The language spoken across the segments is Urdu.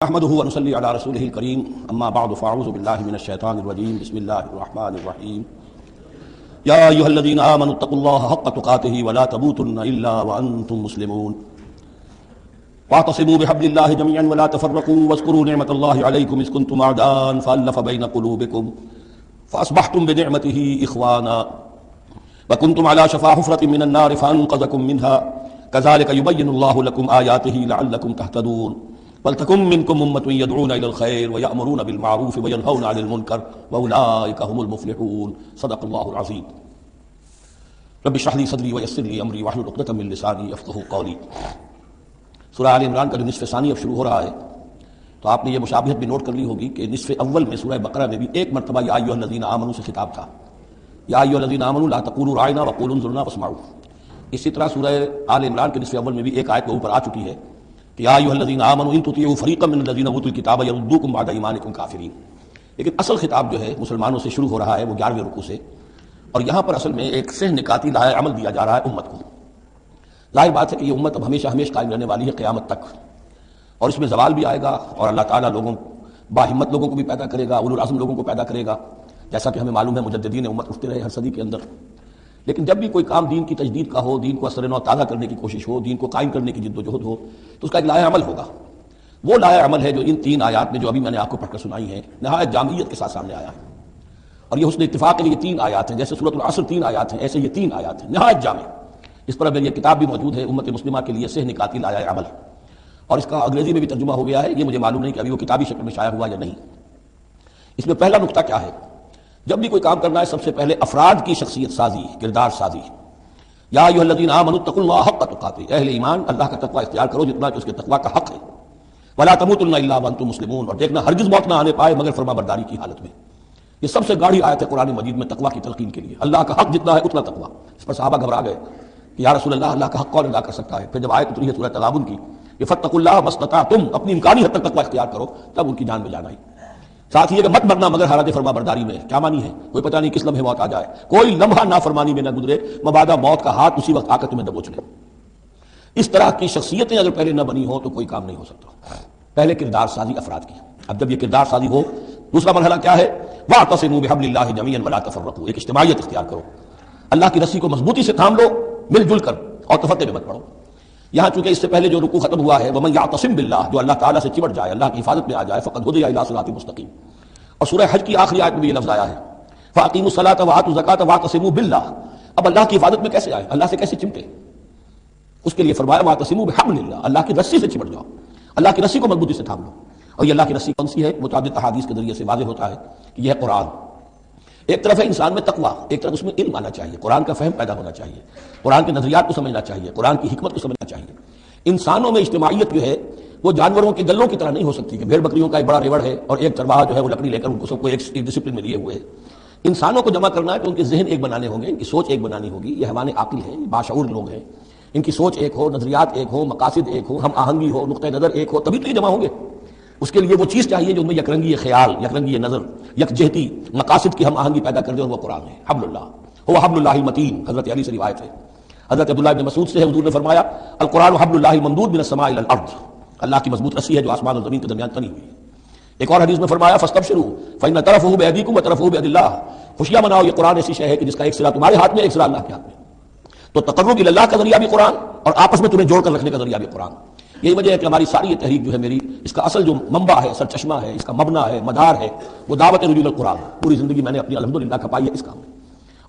احمده ونصلي على رسوله الكريم اما بعد فاعوذ بالله من الشيطان الرجيم بسم الله الرحمن الرحيم يا ايها الذين امنوا اتقوا الله حق تقاته ولا تموتن الا وانتم مسلمون واعتصموا بحبل الله جميعا ولا تفرقوا واذكروا نعمة الله عليكم اذ كنتم اعداء فالف بين قلوبكم فاصبحتم بنعمته اخوانا وكنتم على شفا حفرة من النار فانقذكم منها كذلك يبين الله لكم آياته لعلكم تهتدون ولتكن منكم أمة يدعون إلى الخير ويأمرون بالمعروف وينهون عن المنكر وأولئك هم المفلحون صدق الله العظيم رب اشرح لي صدري ويسر لي أمري واحلل عقدة من لساني يفقهوا قولي۔ سورہ آل عمران کا جو نصف ثانی اب شروع ہو رہا ہے تو آپ نے یہ مشابہت بھی نوٹ کر لی ہوگی کہ نصف اول میں سورہ بقرہ میں بھی ایک مرتبہ یا ایھا الذین آمنوا سے خطاب تھا، یا ایھا الذین آمنوا لا تقولوا راعنا وقولوا انظرنا واسمعوا۔ اسی طرح سورہ آل عمران کے نصف اول میں بھی ایک آیت کے اوپر آ چکی ہے کہ یا ایھا الذین آمنوا ان تطیعوا فریقا من الذین اوتوا الکتاب یردوکم بعد ایمانکم کافرین۔ لیکن اصل خطاب جو ہے مسلمانوں سے شروع ہو رہا ہے وہ 11ویں رکوع سے، اور یہاں پر اصل میں ایک سہ نکاتی لائحہ عمل دیا جا رہا ہے امت کو۔ ظاہر بات ہے کہ یہ امت اب ہمیشہ قائم رہنے والی ہے قیامت تک، اور اس میں زوال بھی آئے گا، اور اللہ تعالیٰ لوگوں باہمت لوگوں کو بھی پیدا کرے گا، اولو العزم لوگوں کو پیدا کرے گا، جیسا کہ ہمیں معلوم ہے مجددین امت اٹھتے رہے ہر صدی کے اندر۔ لیکن جب بھی کوئی کام دین کی تجدید کا ہو، دین کو اثر نو تازہ کرنے کی کوشش ہو، دین کو قائم کرنے کی جد و جہد ہو، تو اس کا ایک لائحہ عمل ہوگا۔ وہ لائحہ عمل ہے جو ان 3 آیات میں جو ابھی میں نے آپ کو پڑھ کر سنائی ہیں نہایت جامعیت کے ساتھ سامنے آیا ہے، اور یہ حسن اتفاق کے لیے 3 آیات ہیں، جیسے سورۃ العصر 3 آیات ہیں، ایسے یہ 3 آیات ہیں نہایت جامع۔ اس پر اب یہ کتاب بھی موجود ہے امت مسلمہ کے لیے سہ نکاتی لائحہ عمل، اور اس کا انگریزی میں بھی ترجمہ ہو گیا ہے، یہ مجھے معلوم نہیں کہ ابھی وہ کتابی شکل میں شائع ہوا یا نہیں۔ اس میں پہلا نقطہ کیا ہے؟ جب بھی کوئی کام کرنا ہے سب سے پہلے افراد کی شخصیت سازی، کردار سازی۔ یا ایھا الذین آمنوا اتقوا اللہ حق تقاته، اہل ایمان اللہ کا تقوی اختیار کرو جتنا کہ اس کے تقوی کا حق ہے۔ ولا تموتن الا وانتم مسلمون، اور دیکھنا ہرگز موت نہ آنے پائے مگر فرما برداری کی حالت میں۔ یہ سب سے گاڑھی آیت ہے قرآن مجید میں تقوی کی تلقین کے لیے۔ اللہ کا حق جتنا ہے اتنا تقوی۔ اس پر صحابہ گھبرا گئے کہ یا رسول اللہ کا حق کون ادا کر سکتا ہے؟ پھر جب آیت اتری ہے سورہ تغابن کی کہ فاتقوا اللہ ما استطعتم، اپنی امکانی حد تک تقوی اختیار کرو، تب ان کی جان میں جان آئی۔ ساتھ ہی یہ کہ مت مرنا مگر حالت فرما برداری میں۔ کیا مانی ہے؟ کوئی پتہ نہیں کس لمحے موت آ جائے، کوئی لمحہ نافرمانی میں نہ گزرے مبادا موت کا ہاتھ اسی وقت آ کر تمہیں دبوچ لے۔ اس طرح کی شخصیتیں اگر پہلے نہ بنی ہوں تو کوئی کام نہیں ہو سکتا۔ پہلے کردار سازی افراد کی۔ اب جب یہ کردار سازی ہو، دوسرا مرحلہ کیا ہے؟ واعتصموا بحبل اللہ جميعا ولا تفرقوا، ایک اجتماعیت اختیار کرو، اللہ کی رسی کو مضبوطی سے تھام لو، مل جل کر، اور تفرقے میں مت پڑو۔ یہاں چونکہ اس سے پہلے جو رکوع ختم ہوا ہے ومن یعتصم باللہ، جو اللہ تعالیٰ سے چمٹ جائے، اللہ کی حفاظت میں آ جائے، فقد ہدی الی صراط مستقیم۔ اور سورہ حج کی آخری آیت میں یہ لفظ آیا ہے فاقیموا الصلاۃ وآتوا الزکاۃ واعتصموا باللہ۔ اب اللہ کی حفاظت میں کیسے آئے؟ اللہ سے کیسے چمٹے؟ اس کے لیے فرمایا واعتصموا بحبل اللہ، اللہ کی رسی سے چمٹ جاؤ، اللہ کی رسی کو مضبوطی سے تھام لو۔ اور یہ اللہ کی رسی کون سی ہے؟ متعدد احادیث کے ذریعے سے واضح ہوتا ہے کہ یہ ہے قرآن۔ ایک طرف ہے انسان میں تقویٰ، ایک طرف اس میں علم آنا چاہیے، قرآن کا فہم پیدا ہونا چاہیے، قرآن کے نظریات کو سمجھنا چاہیے، قرآن کی حکمت کو سمجھنا چاہیے۔ انسانوں میں اجتماعیت جو ہے وہ جانوروں کے گلوں کی طرح نہیں ہو سکتی کہ بھیڑ بکریوں کا ایک بڑا ریوڑ ہے اور ایک چرواہا جو ہے وہ لکڑی لے کر ان کو سب کو ایک ڈسپلن میں لیے ہوئے ہے۔ انسانوں کو جمع کرنا ہے تو ان کے ذہن ایک بنانے ہوں گے، ان کی سوچ ایک بنانی ہوگی۔ یہ حیوان عاقل ہیں، باشعور لوگ ہیں، ان کی سوچ ایک ہو، نظریات ایک ہو، مقاصد ایک ہو، ہم آہنگی ہو، نقطہ نظر ایک ہو، تبھی تو یہ جمع ہوں گے۔ اس کے لیے وہ چیز چاہیے جو ان میں یکرنگی خیال، یکرنگی نظر، یکجہتی مقاصد کی ہم آہنگی پیدا کر دے، اور وہ قرآن ہے۔ حبل اللہ هو حبل اللہ المتین، حضرت علی سے روایت ہے، حضرت عبداللہ بن مسعود سے ہے، حضور نے فرمایا القرآن حبل اللہ الممدود من السماء الى الارض، اللہ کی مضبوط رسی ہے جو آسمان اور زمین کے درمیان تنی ہوئی ہے۔ ایک اور حدیث میں فرمایا فاستبشروا فإن طرفه بأيديكم وطرفه بيد اللہ، خوشیاں مناؤ، یہ قرآن ایسی شے ہے کہ جس کا ایک سرا تمہارے ہاتھ میں، ایک سرا اللہ کے ہاتھ میں۔ تو تقرب الی اللہ کا ذریعہ بھی قرآن، اور آپس میں تمہیں جوڑ کر رکھنے کا ذریعہ بھی قرآن۔ یہی وجہ ہے کہ ہماری ساری یہ تحریک جو ہے میری، اس کا اصل جو منبع ہے، سرچشمہ ہے، اس کا مبنی ہے، مدار ہے، وہ دعوت رجوع القرآن۔ پوری زندگی میں نے اپنی الحمدللہ کھپائی ہے اس کام میں،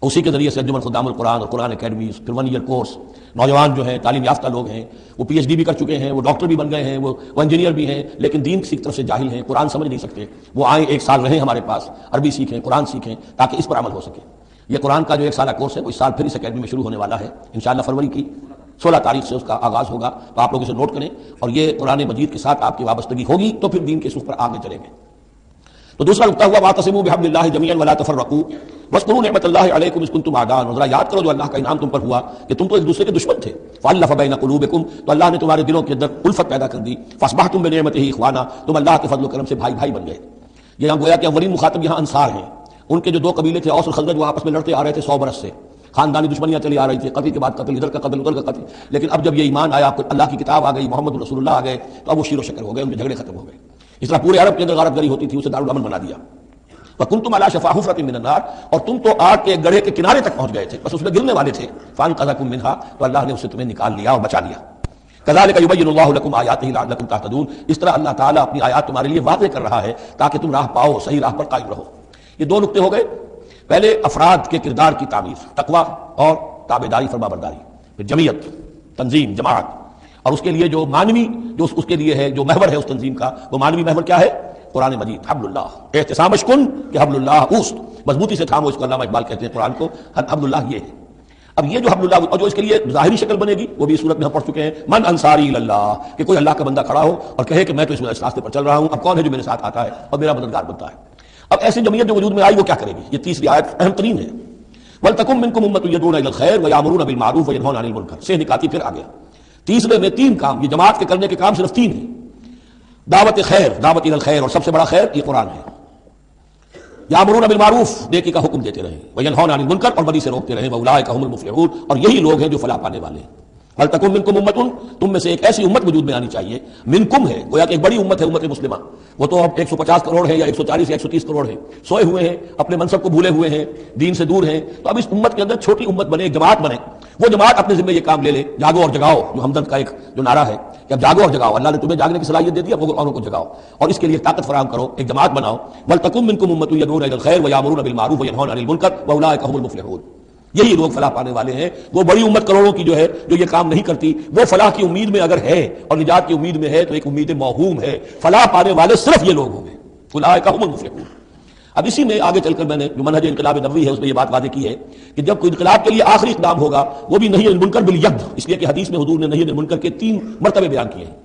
اسی کے ذریعے سے انجمن خدام القرآن اور قرآن اکیڈمیز، پھر 1 ایئر کورس، نوجوان جو ہیں تعلیم یافتہ لوگ ہیں، وہ پی ایچ ڈی بھی کر چکے ہیں، وہ ڈاکٹر بھی بن گئے ہیں، وہ انجینئر بھی ہیں، لیکن دین کی طرف سے جاہل ہیں، قرآن سمجھ نہیں سکتے۔ وہ آئیں 1 سال رہیں ہمارے پاس، عربی سیکھیں، قرآن سیکھیں، تاکہ اس پر عمل ہو سکے۔ یہ قرآن کا جو 1 سالہ کورس ہے وہ اس سال پھر اس اکیڈمی میں شروع ہونے والا ہے، انشاءاللہ فروری کی 16 تاریخ سے اس کا آغاز ہوگا، تو آپ لوگ اسے نوٹ کریں، اور یہ قرآن مجید کے ساتھ آپ کی وابستگی ہوگی تو پھر دین کے سوق پر آگے چلیں گے۔ تو دوسرا نقطہ ہوا واعتصموا بحبل اللہ جميعا ولا تفرقوا واذكروا نعمت اللہ علیکم اذ کنتم اعداء، ذرا یاد کرو جو اللہ کا انعام تم پر ہوا کہ تم تو ایک دوسرے کے دشمن تھے، فالف بین قلوبکم، تو اللہ نے تمہارے دلوں کے اندر الفت پیدا کر دی، فاصبحتم بنعمتہ اخوانا، تم اللہ کے فضل و کرم سے بھائی بھائی بن گئے۔ یہاں گویا کہ اولین مخاطب یہاں انصار ہیں، ان کے جو 2 قبیلے تھے اوس اور خزرج، وہ آپس میں لڑتے آ رہے تھے 100 برس سے، خاندانی دشمنیاں چلی آ رہی تھی، قتل کے بعد قتل، ادھر کا قتل ادھر کا قتل، لیکن اب جب یہ ایمان آیا، اللہ کی کتاب آ گئی، محمد رسول اللہ آ گئے، تو اب وہ شیر و شکر ہو گئے، ان کے جھگڑے ختم ہو گئے۔ اس طرح پورے عرب کے اندر غارت گری ہوتی تھی، اسے دارالامن بنا دیا. وَكُنْتُمْ عَلَىٰ شَفَا حُفْرَةٍ مِّنَ النَّارِ، اور تم تو آگ کے گڑھے کے کنارے تک پہنچ گئے تھے، بس اس میں گرنے والے تھے. فَأَنْقَذَكُم مِّنْهَا، تو اللہ نے اسے تمہیں نکال لیا اور بچا لیا. كَذَٰلِكَ يُبَيِّنُ اللَّهُ لَكُمْ آيَاتِهِ لَعَلَّكُمْ تَهْتَدُونَ، اس طرح اللہ تعالیٰ اپنی آیات تمہارے لیے واضح کر رہا ہے تاکہ تم راہ پاؤ، صحیح راہ پر قائم رہو. یہ دو نقطے ہو گئے. پہلے افراد کے کردار کی تعمیر، تقویٰ اور تابعداری فرمانبرداری، پھر جمعیت، تنظیم، جماعت، اور اس کے لیے جو معنوی جو اس کے لیے ہے جو محور ہے اس تنظیم کا، وہ معنوی محور کیا ہے؟ قرآن مجید، حبل اللہ. احتسامش کن کہ حبل اللہ اوست، مضبوطی سے تھامو، اس کو علامہ اقبال کہتے ہیں قرآن کو حبل اللہ یہ ہے. اب یہ جو حبل اللہ اور جو اس کے لیے ظاہری شکل بنے گی وہ بھی اس صورت میں ہم پڑھ چکے ہیں، من انصاری اللہ، کہ کوئی اللہ کا بندہ کھڑا ہو اور کہے کہ میں تو اس راستے پر چل رہا ہوں، اب کون ہے جو میرے ساتھ آتا ہے اور میرا مددگار بنتا ہے. اب ایسی جمعیت جو وجود میں آئی وہ کیا کرے گی؟ یہ تیسری آیت اہم ترین ہے. وَلْتَكُن مِّنكُمْ أُمَّةٌ يَدْعُونَ إِلَى الْخَيْرِ وَيَأْمُرُونَ بِالْمَعْرُوفِ وَيَنْهَوْنَ عَنِ الْمُنكَرِ سے نکاتی پھر آگیا. تیسرے میں تین کام، یہ جماعت کے کرنے کے کام صرف تین ہیں. دعوت خیر، دعوت الی الخیر، اور سب سے بڑا خیر یہ قرآن ہے. یامرون بالمعروف، نیکی کا حکم دیتے رہیں، وینہون عن المنکر، اور بدی سے روکتے رہیں، واولئک هم المفلحون، اور یہی لوگ ہیں جو فلاح پانے والے ہیں. ولتکن منکم امۃ، تم میں سے ایک ایسی امت وجود میں آنی چاہیے. منکم ہے گویا کہ ایک بڑی امت ہے، امت مسلمہ. وہ تو اب 150 کروڑ ہیں یا 140 یا 130 کروڑ ہیں، سوئے ہوئے ہیں، اپنے منصب کو بھولے ہوئے ہیں، دین سے دور ہیں. تو اب اس امت کے اندر چھوٹی امت بنے، ایک جماعت بنے. وہ جماعت اپنے ذمہ یہ کام لے لے، جاگو اور جگاؤ، جو ہمدرد کا ایک جو نعرہ ہے کہ اب جاگو اور جگاؤ، اللہ نے تمہیں جاگنے کی صلاحیت دے دی، اب اوروں کو جگاؤ اور اس کے لیے طاقت فراہم کرو، ایک جماعت بناؤ. ولتکن منکم امۃ یدعون الی الخیر ویامرون بالمعروف وینہون عن المنکر واولئک هم المفلحون. یہی لوگ فلاح پانے والے ہیں. وہ بڑی امت کروڑوں کی جو ہے جو یہ کام نہیں کرتی، وہ فلاح کی امید میں اگر ہے اور نجات کی امید میں ہے تو ایک امید موہوم ہے. فلاح پانے والے صرف یہ لوگ ہوں گے، اولئک هم المفلحون. اب اسی میں آگے چل کر میں نے جو منہج انقلاب نبوی ہے اس میں یہ بات واضح کی ہے کہ جب کوئی انقلاب کے لیے آخری اقدام ہوگا وہ بھی نہی عن المنکر بالید، اس لیے کہ حدیث میں حضور نے نہی عن المنکر کے 3 مرتبے بیان کیے ہیں.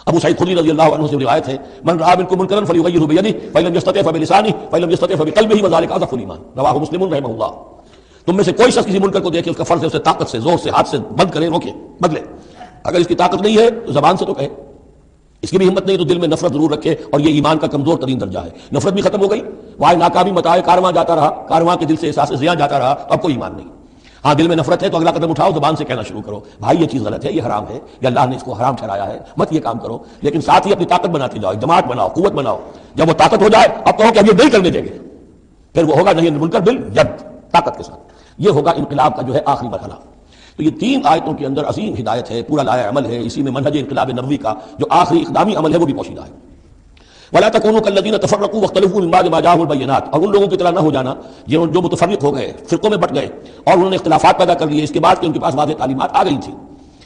ابو سعید خدری رضی اللہ عنہ سے روایت ہے، من رأى منکم منکرا فلیغیرہ بیدہ فإن لم یستطع فبلسانہ فإن لم یستطع فبقلبہ وذلک اضعف الایمان، رواہ مسلم رحمہ اللہ. تم میں سے کوئی شخص کسی منکر کو دیکھے، اس کا فرض ہے اسے طاقت سے، زور سے، ہاتھ سے بند کرے، روکے، بدلے. اگر اس کی طاقت نہیں ہے تو زبان سے تو کہے، اس کی بھی ہمت نہیں تو دل میں نفرت ضرور رکھے، اور یہ ایمان کا کمزور ترین درجہ ہے. نفرت بھی ختم ہو گئی، وہاں ناکامی متائے کارواں جاتا رہا، کارواں کے دل سے احساس زیاں جاتا رہا، تو اب کوئی ایمان نہیں. ہاں دل میں نفرت ہے تو اگلا قدم اٹھاؤ، زبان سے کہنا شروع کرو، بھائی یہ چیز غلط ہے، یہ حرام ہے، یہ اللہ نے اس کو حرام ٹھہرایا ہے، مت یہ کام کرو. لیکن ساتھ ہی اپنی طاقت بناتے جاؤ، جماعت بناؤ، قوت بناؤ. جب وہ طاقت ہو جائے اب کہو کہ اب یہ نہیں کرنے دیں گے، پھر وہ ہوگا نہی عن المنکر بالید، طاقت کے ساتھ. یہ ہوگا انقلاب کا جو ہے آخری مرحلہ. تو یہ 3 آیتوں کے اندر عظیم ہدایت ہے، پورا لایا عمل ہے. اسی میں منہج انقلاب نبوی کا جو آخری اقدامی عمل ہے وہ بھی پوشیدہ ہے. ولا تكونوا كالذين تفرقوا واختلفوا من بعد ما جاءهم البينات، اور ان لوگوں کی طرح نہ ہو جانا جو متفرق ہو گئے، فرقوں میں بٹ گئے اور انہوں نے اختلافات پیدا کر لیے اس کے بعد کہ ان کے پاس واضح تعلیمات آ گئی تھیں.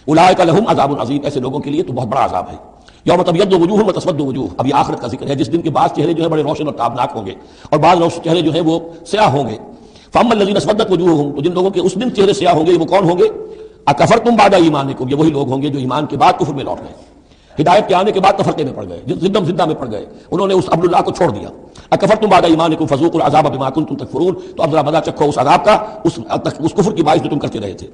اولئک لهم عذاب عظیم، ایسے لوگوں کے لیے تو بہت بڑا عذاب ہے. یوم تبیض وجوہ وتسود وجوہ، اب یہ آخرت کا ذکر ہے جس دن کے بعض چہرے جو ہیں بڑے روشن اور تابناک ہوں گے اور بعض چہرے جو ہیں وہ سیاہ ہوں گے. فاما الذین اسودت وجوہہم، تو جن لوگوں کے اس دن چہرے سیاہ ہوں گے وہ کون ہوں گے؟ اکفرتم بعد ایمانکم، یہ وہی لوگ ہوں گے جو ایمان کے بعد کفر میں لوٹ گئے، ہدایت کے آنے کے بعد تفرقے میں پڑ گئے، زدہ میں پڑ گئے، انہوں نے اس عبد اللہ کو چھوڑ دیا. اکفرتم بعد ایمانکم فذوقوا العذاب بما کنتم تکفرون، تو اب ذرا مزہ چکھو اس عذاب کا، اس کفر کی باعث جو تم کرتے رہے تھے.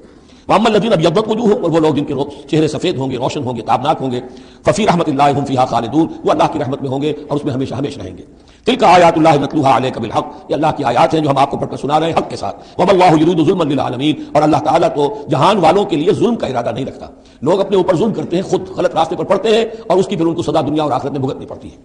واما الذین ابیضت وجوہہم، اور وہ لوگ جن کے چہرے سفید ہوں گے، روشن ہوں گے، تابناک ہوں گے، ففی رحمت اللہ ہم فیہا خالدون، وہ اللہ کی رحمت میں ہوں گے اور اس میں ہمیشہ ہمیشہ رہیں گے. تلک آیات اللہ نتلوها علیک بالحق، یہ اللہ کی آیات ہیں جو ہم آپ کو پڑھ کر سنا رہے ہیں حق کے ساتھ. وما اللہ یرید ظلما للعالمین، اور اللہ تعالیٰ تو جہان والوں کے لیے ظلم کا ارادہ نہیں رکھتا. لوگ اپنے اوپر ظلم کرتے ہیں، خود غلط راستے پر پڑتے ہیں اور اس کی پھر ان کو سزا دنیا اور آخرت میں بھگتنی پڑتی ہے.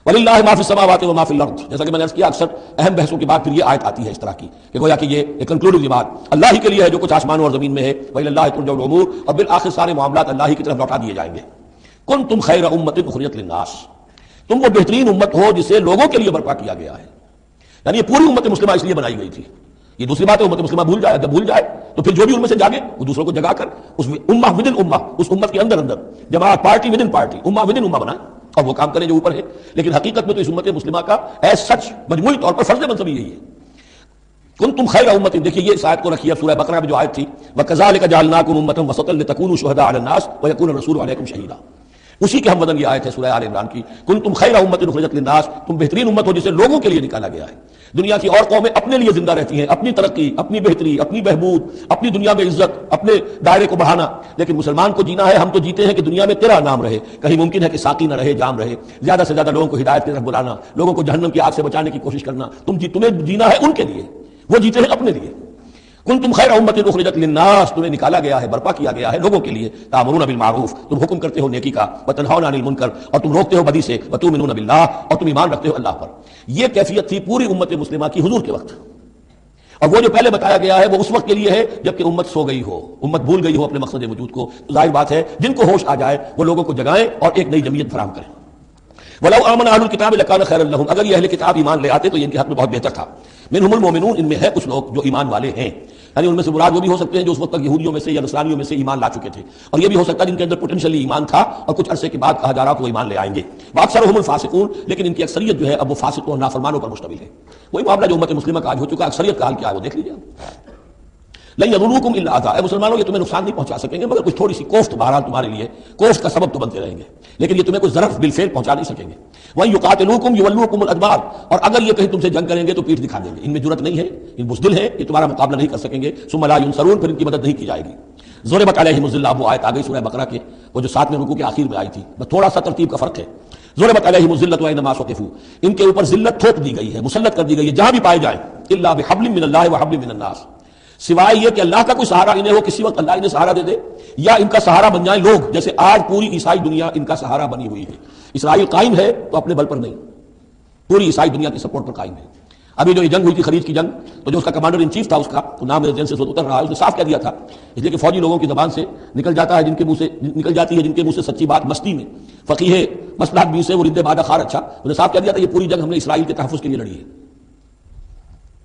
وللہ ما فی السماوات و ما فی الارض، جیسا کہ میں نے عرض کیا اکثر اہم بحثوں کے بعد پھر یہ آیت آتی ہے اس طرح کی کہ گویا کہ یہ ایک کنکلوڈنگ بات اللہ ہی کے لیے ہے جو کچھ آسمانوں اور زمین میں ہے. وإلی اللہ ترجع الامور، اور بالآخر سارے معاملات اللہ ہی کی طرف لوٹا دیے جائیں گے. کنتم خیر امۃ اخرجت للناس، تم وہ بہترین امت ہو جسے لوگوں کے لیے برپا کیا گیا ہے. یعنی یہ پوری امت مسلمہ اس لیے بنائی گئی تھی. یہ دوسری بات ہے امت مسلمہ بھول جائے، جب بھول جائے تو پھر جو بھی ان میں سے جاگے وہ دوسروں کو جگا کر اس امہ ودن امہ، اس امت کے اندر جماعت، پارٹی ودن پارٹی، امہ ودن امہ بنائے اور وہ کام کریں جو اوپر ہے. لیکن حقیقت میں تو اس امت مسلمہ کا ایز سچ مجموعی طور پر فرض منصبی یہی ہے. کنتم خیر امت، دیکھیے یہ اس آیت کو رکھیے سورہ بقرہ میں جو آیت تھی وَكَذَلِكَ جَعَلْنَاكُمْ أُمَّةً وَسَطًا لِتَكُونُوا شُهَدَاءَ عَلَى النَّاسِ وَيَكُونَ الرَّسُولُ عَلَيْكُمْ شَهِيدًا، اسی کے ہم وزن یہ آیت ہے سورہ آل عمران کی. کنتم خیر امۃ اخرجت للناس، تم بہترین امت ہو جسے لوگوں کے لیے نکالا گیا ہے. دنیا کی اور قومیں اپنے لیے زندہ رہتی ہیں، اپنی ترقی، اپنی بہتری، اپنی بہبود، اپنی دنیا میں عزت، اپنے دائرے کو بڑھانا. لیکن مسلمان کو جینا ہے، ہم تو جیتے ہیں کہ دنیا میں تیرا نام رہے. کہیں ممکن ہے کہ ساقی نہ رہے، جام رہے، زیادہ سے زیادہ لوگوں کو ہدایت کی طرف بلانا، لوگوں کو جہنم کی آگ سے بچانے کی کوشش کرنا. تمہیں جینا ہے ان کے لیے، وہ جیتے ہیں اپنے لیے. کنتم خیر امۃ اخرجت للناس، تمہیں نکالا گیا ہے، برپا کیا گیا ہے لوگوں کے لیے، تامرون بالمعروف، تم حکم کرتے ہو نیکی کا، وتنہون عن المنکر، اور تم روکتے ہو بدی سے، وتؤمنون باللہ، اور تم ایمان رکھتے ہو اللہ پر۔ یہ کیفیت تھی پوری امت مسلمہ کی حضور کے وقت، اور وہ جو پہلے بتایا گیا ہے وہ اس وقت کے لیے ہے جبکہ امت سو گئی ہو، امت بھول گئی ہو اپنے مقصد وجود کو۔ ظاہر بات ہے جن کو ہوش آ جائے وہ لوگوں کو جگائیں اور ایک نئی جمعیت فراہم کریں۔ وَلَوْ آمَنَ أَهْلُ الْكِتَابِ لَكَانَ خَيْرًا لَهُمْ، اگر یہ اہل کتاب ایمان لے آتے تو یہ ان کے حق میں بہت بہتر تھا۔ منہم المؤمنون، ان میں ہے کچھ لوگ جو ایمان والے ہیں، یعنی ان میں سے مراد وہ بھی ہو سکتے ہیں جو اس وقت تک یہودیوں میں سے یا نصرانیوں میں سے ایمان لا چکے تھے، اور یہ بھی ہو سکتا ہے جن کے اندر پوٹینشلی ایمان تھا اور کچھ عرصے کے بعد کہا جا رہا کہ وہ ایمان لے آئیں گے۔ وَأَكْثَرُهُمُ الْفَاسِقُونَ، لیکن ان کی اکثریت جو ہے اب وہ فاسقوں اور نافرمانوں پر مشتمل ہے۔ وہی معاملہ جو امت مسلمہ کا آج ہو چکا، اکثریت کا حال کیا ہے وہ دیکھ لیجیے۔ لن يضروكم الا اذى، اے مسلمانوں یہ تمہیں نقصان نہیں پہنچا سکیں گے مگر کچھ تھوڑی سی کوفت بہرحال تمہارے لیے کوفت کا سبب تو بنتے رہیں گے، لیکن یہ تمہیں کوئی ضرر بالفعل پہنچا نہیں سکیں گے۔ وَإِن يُقَاتِلُوكُمْ يُوَلُّوكُمُ الْأَدْبَارَ، اور اگر یہ کہیں تم سے جنگ کریں گے تو پیٹھ دکھا دیں گے، ان میں جرأت نہیں ہے، ان بزدل ہیں، یہ تمہارا مقابلہ نہیں کر سکیں گے۔ ثم لا ينصرون، پھر ان کی مدد نہیں کی جائے گی۔ ضربت علیہم الذلہ، وہ آیت آ گئی سورہ بقرہ کے وہ جو 7ویں رکوع کے آخر میں آئی تھی، بس تھوڑا سا ترتیب کا فرق ہے۔ ضربت علیہم الذلۃ اینما ثقفوا، ان کے اوپر ذلت تھوپ دی گئی ہے، مسلط کر دی گئی ہے جہاں بھی پائے جائیں، الا بحبل من اللہ وحبل من الناس، سوائے یہ کہ اللہ کا کوئی سہارا انہیں ہو، کسی وقت اللہ انہیں سہارا دے دے، یا ان کا سہارا بن جائیں لوگ، جیسے آج پوری عیسائی دنیا ان کا سہارا بنی ہوئی ہے۔ اسرائیل قائم ہے تو اپنے بل پر نہیں، پوری عیسائی دنیا کی سپورٹ پر قائم ہے۔ ابھی جو یہ جنگ ہوئی تھی خلیج کی جنگ، تو جو اس کا کمانڈر ان چیف تھا، اس کا نام میرے ذہن سے اتر رہا ہے، اس نے صاف کہہ دیا تھا، اس لیے کہ فوجی لوگوں کی زبان سے نکل جاتا ہے، جن کے منہ سے نکل جاتی ہے، جن کے منہ سے سچی بات مستی میں، فقیہ مصلحت بھی سے وہ رد بادہ خار اچھا، اس نے صاف کہہ دیا تھا یہ پوری جنگ ہم نے اسرائیل کے تحفظ کے لیے لڑی ہے۔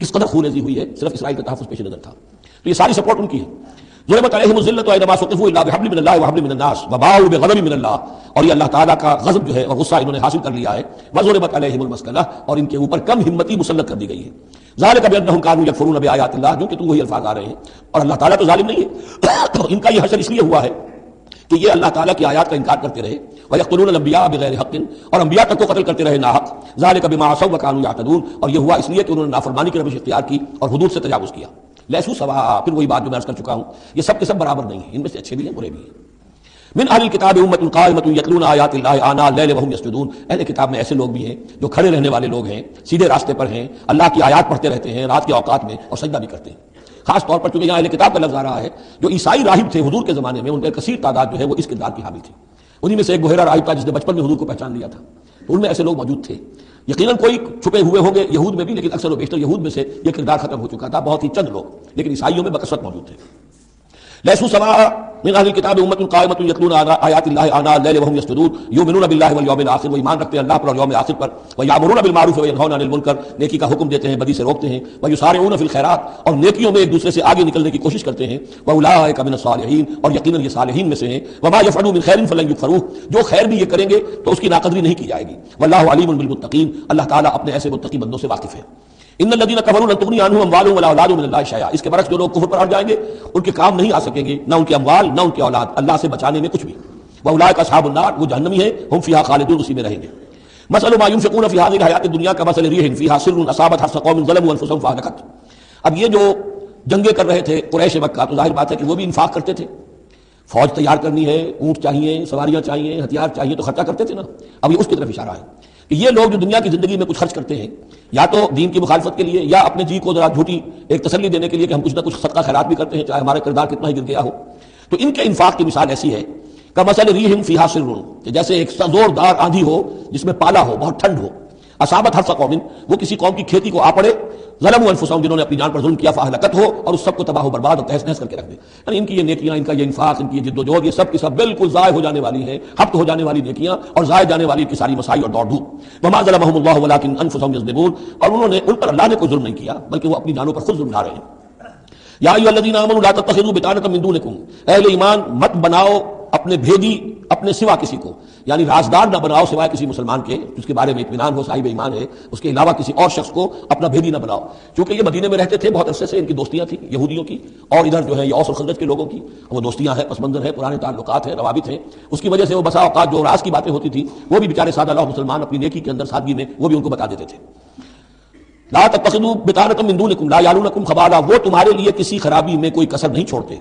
کس قدر خونریزی ہوئی ہے، صرف اسرائیل کا تحفظ پیش نظر تھا، تو یہ ساری سپورٹ ان کی ہے۔ ضربت علیہم الذلۃ اینما ثقفوا الا بحبل من اللہ وحبل من الناس وباءوا بغضب من اللہ، اور یہ اللہ تعالیٰ کا غضب جو ہے اور غصہ انہوں نے حاصل کر لیا ہے۔ وضربت علیہم المسکنہ، اور ان کے اوپر کم ہمتی مسلط کر دی گئی ہے۔ ذالک بانہم کانوا یکفرون بآیات اللہ، جو کہ تم وہی الفاظ آ رہے ہیں، اور اللہ تعالیٰ تو ظالم نہیں ہے، تو ان کا یہ حشر اس لیے ہوا ہے کہ یہ اللہ تعالیٰ کی آیات کا انکار کرتے رہے، وَيَقْتُلُونَ الْأَنْبِيَاءَ بِغَيْرِ حَقٍّ، اور انبیاء تک کو قتل کرتے رہے ناحق۔ ذَلِكَ بِمَا عَصَوْا وَكَانُوا يَعْتَدُونَ، اور یہ ہوا اس لیے کہ انہوں نے نافرمانی کی روش اختیار کی اور حدود سے تجاوز کیا۔ لیسوا سواء، پھر وہی بات جو میں عرض کر چکا ہوں، یہ سب کے سب برابر نہیں ہیں، ان میں سے اچھے بھی ہیں برے بھی ہیں۔ من اہل الکتاب امۃ قائمۃ یتلون آیات اللہ آناء اللیل وهم یسجدون، اہل کتاب میں ایسے لوگ بھی ہیں جو کھڑے رہنے والے لوگ ہیں، سیدھے راستے پر ہیں، اللہ کی آیات پڑھتے رہتے ہیں رات کے اوقات میں اور سجدہ بھی کرتے ہیں۔ خاص طور پر چونکہ یہاں اہل کتاب کا لفظ آ رہا ہے، جو عیسائی راہب تھے حضور کے زمانے میں، ان کا کثیر تعداد جو ہے وہ اس کردار کی حامل تھی۔ انہی میں سے ایک بحیرہ راہب تھا جس نے بچپن میں حضور کو پہچان لیا تھا، تو ان میں ایسے لوگ موجود تھے۔ یقیناً کوئی چھپے ہوئے ہوں گے یہود میں بھی، لیکن اکثر و بیشتر یہود میں سے یہ کردار ختم ہو چکا تھا، بہت ہی چند لوگ، لیکن عیسائیوں میں بکثرت موجود تھے۔ لیسوا سواء من اہل الکتاب امۃ قائمۃ یتلون آیات اللہ آناء اللیل وهم یسجدون یؤمنون باللہ والیوم الآخر، وہ ایمان رکھتے ہیں اللہ پر اور یوم آخر پر، ویأمرون بالمعروف وینہون عن المنکر، نیکی کا حکم دیتے ہیں بدی سے روکتے ہیں، ویسارعون فی الخیرات، اور نیکیوں میں ایک دوسرے سے آگے نکلنے کی کوشش کرتے ہیں، واولئک من الصالحین، اور یقیناً یہ صالحین میں سے ہیں، وما یفعلوا من خیر فلن یکفروہ، جو خیر بھی یہ کریں گے تو اس کی ناقدری نہیں کی جائے گی، واللہ علیم بالمتقین، اللہ تعالیٰ اپنے ایسے متقی بندوں سے واقف ہے۔ ان الذين كفروا لن تغني عنهم اموالهم ولا اولادهم من الله شيئا، اس کے برعکس جو لوگ کفر پر اڑ جائیں گے ان کے کام نہیں آ سکیں گے، نہ ان کے اموال نہ ان کی اولاد اللہ سے بچانے میں کچھ بھی۔ واولئک اصحاب النار، وہ جہنمی ہیں، هم فيها خالدون، اسی میں رہیں گے۔ مثل ما ينفقون في هذه الحياة الدنيا كمثل ريح فيها سر اصابت حرث قوم ظلموا انفسهم فاهلكت۔ اب یہ جو جنگیں کر رہے تھے قریش مکہ، تو ظاہر بات ہے کہ وہ بھی انفاق کرتے تھے، فوج تیار کرنی ہے، اونٹ چاہیے، سواریاں چاہیے، ہتھیار چاہیے، تو خرچہ کرتے تھے نا۔ اب یہ اس کی طرف اشارہ ہے کہ یہ لوگ جو دنیا کی زندگی میں کچھ خرچ کرتے ہیں، یا تو دین کی مخالفت کے لیے یا اپنے جی کو ذرا جھوٹی ایک تسلی دینے کے لیے کہ ہم کچھ نہ کچھ صدقہ خیرات بھی کرتے ہیں چاہے ہمارا کردار کتنا ہی گر گیا ہو، تو ان کے انفاق کی مثال ایسی ہے کمثل ریح فیہا سر، کہ جیسے ایک زوردار آندھی ہو جس میں پالا ہو، بہت ٹھنڈ ہو، اصابت حرث قوم، وہ کسی قوم کی کھیتی کو آ پڑے، ظلموا انفسهم، جنہوں نے اپنی جان پر ظلم کیا، فاہلکت ہو، اور اس سب کو تباہ و برباد اور تہس نہس کر کے رکھ دے۔ یعنی ان کی یہ نیکیاں، ان کا یہ انفاق، ان کی یہ جد و جہد، یہ سب کی سب بالکل ضائع ہو جانے والی ہیں، ہبط ہو جانے والی نیکیاں اور ضائع جانے والی کی ساری مسائی اور دوڑ دھوپ۔ وما ظلمهم الله ولكن انفسهم يظلمون، اور انہوں نے ان پر اللہ نے کوئی ظلم نہیں کیا بلکہ وہ اپنی جانوں پر خود ظلم ڈھا رہے ہیں۔ یا ایھا الذین آمنوا لا تتخذوا بطانة من دونکم، اہل ایمان مت بناؤ اپنے بھیدی اپنے سوا کسی کو، یعنی رازدار نہ بناؤ سوائے کسی مسلمان کے جس کے بارے میں اطمینان ہو، صاحب ایمان ہے، اس کے علاوہ کسی اور شخص کو اپنا بھیدی نہ بناؤ۔ چونکہ یہ مدینے میں رہتے تھے بہت عرصے سے، ان کی دوستیاں تھیں یہودیوں کی، اور ادھر جو ہے یہ اوس اور خزرج کے لوگوں کی، وہ دوستیاں ہیں، پس منظر ہے، پرانے تعلقات ہیں، روابط ہیں، اس کی وجہ سے وہ بسا اوقات جو راز کی باتیں ہوتی تھیں وہ بھی بیچارے سادہ لوگ مسلمان اپنی نیکی کے اندر سادگی میں وہ بھی ان کو بتا دیتے تھے۔ لا تتخذوا بطانة من دونکم لا یعلونکم خبالا، وہ تمہارے لیے کسی خرابی میں کوئی کسر نہیں چھوڑتے۔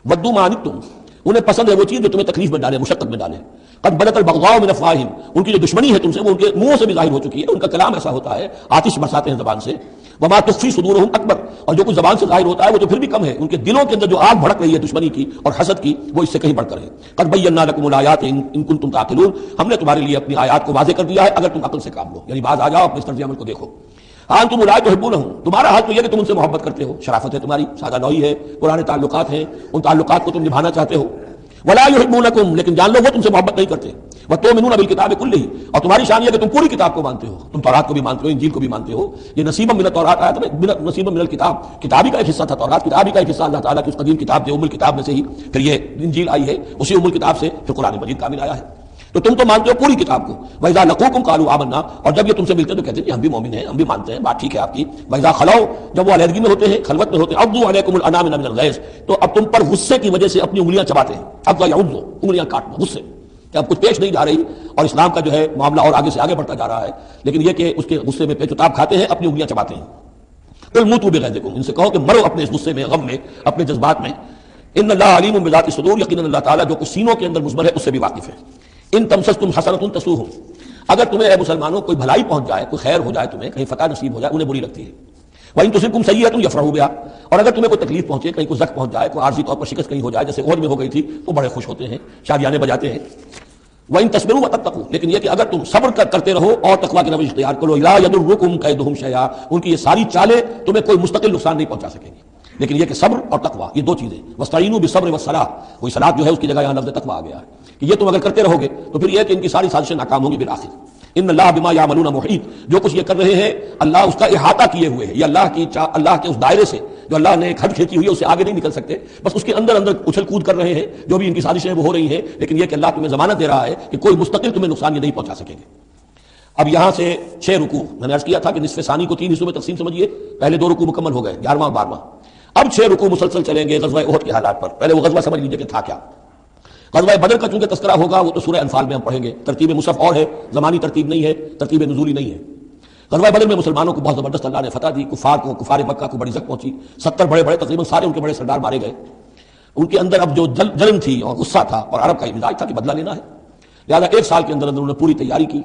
ودوا ما عنتم، انہیں پسند ہے وہ چیز جو تمہیں تکلیف میں ڈالے، مشقت میں ڈالے. قد بدت البغضاء من افواہہم، ان کی جو دشمنی ہے تم سے وہ ان کے منہوں سے بھی ظاہر ہو چکی ہے. ان کا کلام ایسا ہوتا ہے، آتش برساتے ہیں زبان سے. وما تخفی صدورہم اکبر، اور جو کچھ زبان سے ظاہر ہوتا ہے وہ تو پھر بھی کم ہے، ان کے دلوں کے اندر جو آگ بھڑک رہی ہے دشمنی کی اور حسد کی وہ اس سے کہیں بڑھ کر ہے. قد بینا لکم الآیات ان کنتم تعقلون، ہم نے تمہارے لیے اپنی آیات کو واضح کر دیا ہے اگر تم عقل سے کام لو، یعنی باز آ جاؤ اپنے طرز عمل کو دیکھو. ہاں تم اولئک تحبونہم، تمہارا حال تو یہ کہ تم ان سے محبت کرتے ہو، شرافت ہے تمہاری، سادہ نوئی ہے، پرانے تعلقات ہیں، ان تعلقات کو تم نبھانا چاہتے ہو. ولا یحبونکم، لیکن جان لو وہ تم سے محبت نہیں کرتے. وتؤمنون بالکتاب کلہ، اور تمہاری شان یہ کہ تم پوری کتاب کو مانتے ہو، تم تورات کو بھی مانتے ہو، انجیل کو بھی مانتے ہو. یہ نصیبا من التوراۃ آیا تھا، نصیبا من الکتاب، کتابی کا ایک حصہ تھا تورات، کتابی کا ایک حصہ اللہ تعالیٰ کی اس قدیم کتاب جو ام الکتاب میں سے ہی پھر یہ انجیل آئی ہے، اسی ام الکتاب سے پھر قرآن مجید کامل آیا ہے. تو تم تو مانتے ہو پوری کتاب کو. وَإِذَا لَقُوكُمْ قَالُوا آمَنَّا، اور جب یہ تم سے ملتے ہیں تو کہتے ہیں ہم بھی مومن ہیں، ہم بھی مانتے ہیں، بات ٹھیک ہے آپ کی. وَإِذَا خَلَوْا، جب وہ علیحدگی میں ہوتے ہیں، خلوت میں ہوتے ہیں، عَضُّوا عَلَيْكُمُ الْأَنَامِلَ مِنَ الْغَيْظِ، تو اب تم پر غصے کی وجہ سے اپنی انگلیاں چباتے ہیں. اب یعض، انگلیاں کاٹنا، غصے کہ اب کچھ پیش نہیں جا رہی اور اسلام کا جو ہے معاملہ اور آگے سے آگے بڑھتا جا رہا ہے، لیکن یہ کہ اس کے غصے میں پیچ و تاب کھاتے ہیں، اپنی انگلیاں چباتے ہیں. قُلْ مُوتُوا بِغَيْظِكُمْ، ان سے کہو کہ مرو اپنے اس غصے میں، غم میں، اپنے جذبات میں. ان اللہ علیم بذات الصدور، یقینا اللہ تعالیٰ جو کچھ سینوں کے اندر مضمر ہے اس سے بھی واقف ہے. ان تمسسکم حسنۃ تسؤہم، اگر تمہیں اے مسلمانوں کوئی بھلائی پہنچ جائے، کوئی خیر ہو جائے، تمہیں کہیں فتح نصیب ہو جائے، انہیں بری لگتی ہے. وَإِن تُصِبْكُمْ سَیِّئَةٌ یفرحوا بہا، اور اگر تمہیں کوئی تکلیف پہنچے، کہیں کوئی زخم پہنچ جائے، کوئی عارضی طور پر شکست کہیں ہو جائے، جیسے احد میں ہو گئی تھی، تو بڑے خوش ہوتے ہیں، شادیانے بجاتے ہیں. وَإِن تَصْبِرُوا وَتَتَّقُوا، لیکن یہ کہ اگر تم صبر کرتے رہو اور تقویٰ کی روش اختیار کرو، لَا يَضُرُّكُمْ كَيْدُهُمْ شَيْئًا، ان کی یہ ساری چالیں تمہیں کوئی مستقل نقصان نہیں پہنچا سکیں گی. لیکن یہ کہ صبر اور تقویٰ یہ دو چیزیں، وَاسْتَعِینُوا بِالصَّبْرِ وَالصَّلَاةِ، وہی صلاۃ جو ہے اس کی جگہ یہاں لفظ تقویٰ آ گیا ہے کہ یہ تم اگر کرتے رہو گے تو پھر یہ کہ ان کی ساری سازشیں ناکام ہوں گی بالآخر. ان اللہ بما یعملون محیط، جو کچھ یہ کر رہے ہیں اللہ اس کا احاطہ کیے ہوئے ہے. یہ اللہ کے اس دائرے سے جو اللہ نے ایک حد کھینچی ہوئی ہے اس سے آگے نہیں نکل سکتے، بس اس کے اندر اندر اچھل کود کر رہے ہیں، جو بھی ان کی سازشیں وہ ہو رہی ہیں، لیکن یہ کہ اللہ تمہیں ضمانت دے رہا ہے کہ کوئی مستقل تمہیں نقصان یہ نہیں پہنچا سکیں گے. اب یہاں سے 6 رکوع، میں نے عرض کیا تھا کہ نصف ثانی کو 3 حصوں میں تقسیم سمجھیے، پہلے 2 رکوع مکمل ہو گئے، 11واں اور 12واں. اب 6 رکوع مسلسل چلیں گے غزوہ احد کے حالات پر. پہلے وہ غزوہ سمجھ لیجیے کہ تھا کیا. غزوہ بدر کا چونکہ تذکرہ ہوگا وہ تو سورہ انفال میں ہم پڑھیں گے، ترتیب مصحف اور ہے، زمانی ترتیب نہیں ہے، ترتیب نزولی نہیں ہے. غزوہ بدر میں مسلمانوں کو بہت زبردست اللہ نے فتح دی، کفار مکہ کو بڑی زخم پہنچی، 70 بڑے تقریباً سارے ان کے بڑے سردار مارے گئے. ان کے اندر اب جو جلن تھی اور غصہ تھا اور عرب کا مزاج تھا کہ بدلہ لینا ہے، لہٰذا 1 سال کے اندر انہوں نے پوری تیاری کی،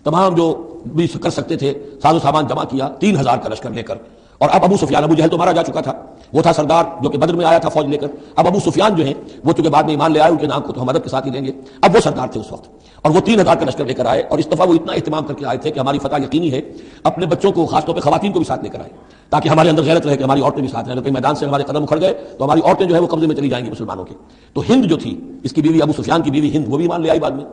تمام جو بھی کر سکتے تھے ساز و سامان جمع کیا 3000 کا لشکر لے کر. اور اب ابو سفیان، ابو جہل تو مارا جا چکا تھا، وہ تھا سردار جو کہ بدر میں آیا تھا فوج لے کر. اب ابو سفیان جو ہیں وہ چونکہ بعد میں ایمان لے آئے، ان کے نام کو تو ہم مدد کے ساتھ ہی لیں گے. اب وہ سردار تھے اس وقت اور وہ 3000 کا لشکر لے کر آئے، اور اس دفعہ وہ اتنا اہتمام کر کے آئے تھے کہ ہماری فتح یقینی ہے. اپنے بچوں کو، خاص طور پہ خواتین کو بھی ساتھ لے کر آئے تاکہ ہمارے اندر غیرت رہے کہ ہماری عورتیں بھی ساتھ ہیں، اگر کہیں میدان سے ہمارے قدم اکھڑ گئے تو ہماری عورتیں جو ہے وہ قبضے میں چلی جائیں گی مسلمانوں کے. تو ہند جو تھی اس کی بیوی، ابو سفیان کی بیوی ہند، وہ بھی ایمان لے آئی بعد میں.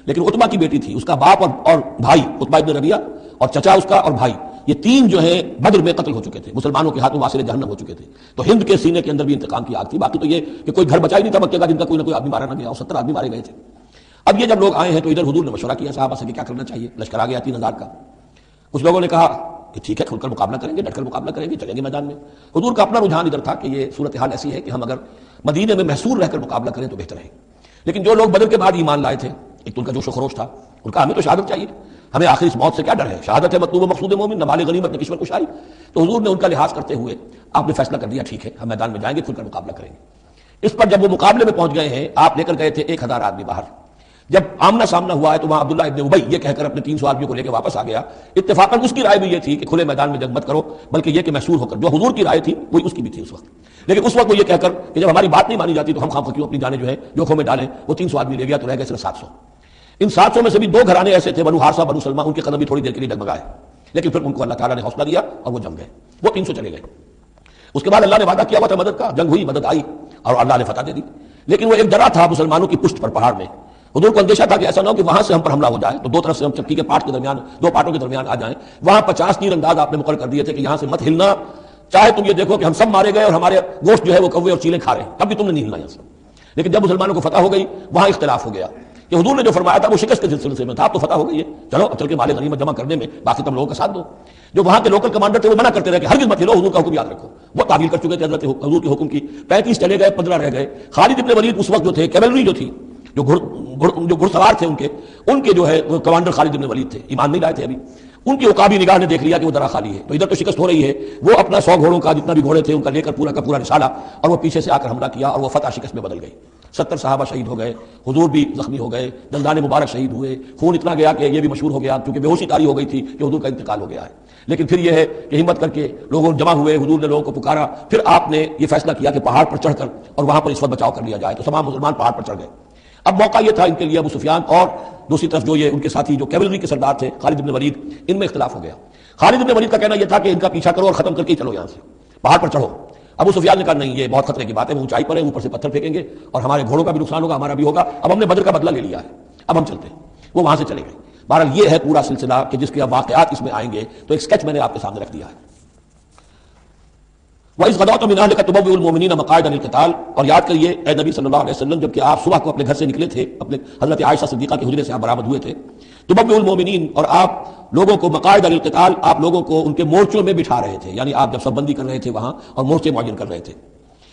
لیکن عتبہ کی بیٹی تھی، اس کا باپ اور بھائی عتبہ ابن ربیعہ اور چچا اس کا اور بھائی، یہ 3 جو ہیں بدر میں قتل ہو چکے تھے، مسلمانوں کے ہاتھوں واصل جہنم ہو چکے تھے. تو ہند کے سینے کے اندر بھی انتقام کی آگ تھی. باقی تو یہ کہ کوئی گھر بچا ہی نہیں تھا مکے کا جن کا کوئی نہ کوئی آدمی مارا نہ گیا، اور 70 آدمی مارے گئے تھے. اب یہ جب لوگ آئے ہیں تو ادھر حضور نے مشورہ کیا صحابہ سے کہ کیا کرنا چاہیے. لشکر آ گیا 3000 کا. کچھ لوگوں نے کہا کہ ٹھیک ہے کھل کر مقابلہ کریں گے، ڈٹ کر مقابلہ کریں گے، چلیں گے میدان میں. حضور کا اپنا رجحان ادھر تھا کہ یہ صورتحال ایسی ہے کہ ہم اگر مدینے میں محصور رہ کر مقابلہ کریں تو بہتر ہے. لیکن جو لوگ بدر کے بعد ایمان لائے تھے، ایک تو ان کا جوش و خروش تھا، ان کا ہمیں تو شہادت چاہیے، ہمیں آخر اس موت سے کیا ڈر ہے، شہادت ہے مطلوب و مقصود مومن، نہ مال غنیمت نہ کشور کشائی. تو حضور نے ان کا لحاظ کرتے ہوئے آپ نے فیصلہ کر دیا ٹھیک ہے ہم میدان میں جائیں گے، کھل کر مقابلہ کریں گے. اس پر جب وہ مقابلے میں پہنچ گئے ہیں، آپ لے کر گئے تھے 1000 آدمی باہر. جب آمنا سامنا ہوا ہے تو وہاں عبداللہ ابن ابی یہ کہہ کر اپنے 300 آدمیوں کو لے کے واپس آ گیا. اتفاقاً اس کی رائے بھی یہ تھی کہ کھلے میدان میں جنگ مت کرو، بلکہ یہ کہ محصور ہو کر، جو حضور کی رائے تھی وہی اس کی بھی تھی اس وقت. لیکن اس وقت وہ یہ کہہ کر کہ جب ہماری بات نہیں مانی جاتی تو ہم خواہ کیوں اپنی جانیں جو ہے جوکھوں میں ڈالیں. وہ 300 آدمی لے گیا تو رہ گئے صرف 700. ان 700 میں سے بھی 2 گھرانے ایسے تھے، بنو حارثہ بنو سلمہ، ان کے قدم بھی تھوڑی دیر کے لیے ڈگمگائے، لیکن پھر ان کو اللہ تعالیٰ نے حوصلہ دیا اور وہ جم گئے. وہ 300 چلے گئے. اس کے بعد اللہ نے وعدہ کیا ہوا تھا مدد کا، جنگ ہوئی، مدد آئی اور اللہ نے فتح دے دی. لیکن وہ ایک ڈرا تھا مسلمانوں کی پشت پر پہاڑ میں. حضور کو اندیشہ تھا کہ ایسا نہ ہو کہ وہاں سے ہم پر حملہ ہو جائے تو 2 طرف سے ہم چکی کے پاٹ کے درمیان، 2 پاٹوں کے درمیان آ جائیں. وہاں 50 تیر انداز آپ نے مقرر کر دیے تھے کہ یہاں سے مت ہلنا، چاہے تم یہ دیکھو کہ ہم سب مارے گئے اور ہمارے گوشت جو ہے وہ کوے اور چیلیں کھا رہے ہیں، تب بھی تم نے نہیں ہلنا یہاں سے. لیکن جب مسلمانوں کو فتح ہو گئی وہاں اختلاف ہو گیا کہ حضور نے جو فرمایا تھا وہ شکست کے سلسلے میں تھا. اب تو فتح ہو گئی ہے، چلو اب چل کے مال غنیمت جمع کرنے میں باقی تم لوگوں کا ساتھ دو. جو وہاں کے لوکل کمانڈر تھے وہ منع کرتے رہے کہ ہرگز مت ہلو، حضور کا حکم یاد رکھو. وہ تعبیر کر چکے تھے حضرت حضور کے حکم کی. 35 چلے گئے، 15 رہ گئے. خالد ابن ولید اس وقت جو تھے، کیولری جو تھی، جو گھڑ سوار تھے، ان کے جو ہے کمانڈر خالد ابن ولید تھے، ایمان نہیں لائے تھے ابھی. ان کی عقابی نگاہ نے دیکھ لیا کہ وہ درا خالی ہے، تو ادھر تو شکست ہو رہی ہے. وہ اپنا 100 گھوڑوں کا جتنا بھی گھوڑے تھے ان کا لے کر پورا کا پورا رسالہ، اور وہ پیچھے سے آ کر حملہ کیا اور وہ فتح شکست میں بدل گئی. 70 صحابہ شہید ہو گئے، حضور بھی زخمی ہو گئے، دندان مبارک شہید ہوئے، خون اتنا گیا کہ یہ بھی مشہور ہو گیا کیونکہ بے ہوشی طاری ہو گئی تھی کہ حضور کا انتقال ہو گیا ہے۔ لیکن پھر یہ ہے کہ ہمت کر کے لوگوں جمع ہوئے، حضور نے لوگوں کو پکارا، پھر آپ نے یہ فیصلہ کیا کہ پہاڑ پر چڑھ کر اور وہاں پر اس وقت بچاؤ کر لیا جائے، تو تمام مسلمان پہاڑ پر چڑھ گئے۔ اب موقع یہ تھا ان کے لیے، ابو سفیان اور دوسری طرف جو یہ ان کے ساتھی جو کیولری کے سردار تھے خالد بن ولید، ان میں اختلاف ہو گیا۔ خالد بن ولید کا کہنا یہ تھا کہ ان کا پیچھا کرو اور ختم کر کے چلو یہاں سے، پہاڑ پر چڑھو۔ ابو سفیان نے کہا نہیں، یہ بہت خطرے کی بات ہے، وہ اونچائی پر ہے، اوپر سے پتھر پھینکیں گے اور ہمارے گھوڑوں کا بھی نقصان ہوگا، ہمارا بھی ہوگا، اب ہم نے بدر کا بدلہ لے لیا ہے، اب ہم چلتے ہیں۔ وہ وہاں سے چلے گئے۔ بہرحال یہ ہے پورا سلسلہ کہ جس کے اب واقعات اس میں آئیں گے، تو ایک سکیچ میں نے آپ کے سامنے رکھ دیا ہے۔ وَإِذْ غَدَوْتَ مِنْ أَهْلِكَ تُبَوِّئُ الْمُؤْمِنِينَ مَقَاعِدَ لِلْقِتَالِ، اور یاد کریے اے نبی صلی اللہ علیہ وسلم جب کہ آپ صبح کو اپنے گھر سے نکلے تھے، اپنے حضرت عائشہ صدیقہ کے حجرے سے آپ برآمد ہوئے تھے، تُبَوِّئُ الْمُؤْمِنِينَ، اور آپ لوگوں کو مقاعد للقتال، آپ لوگوں کو ان کے مورچوں میں بٹھا رہے تھے، یعنی آپ جب سب بندی کر رہے تھے وہاں اور مورچے معین کر رہے تھے۔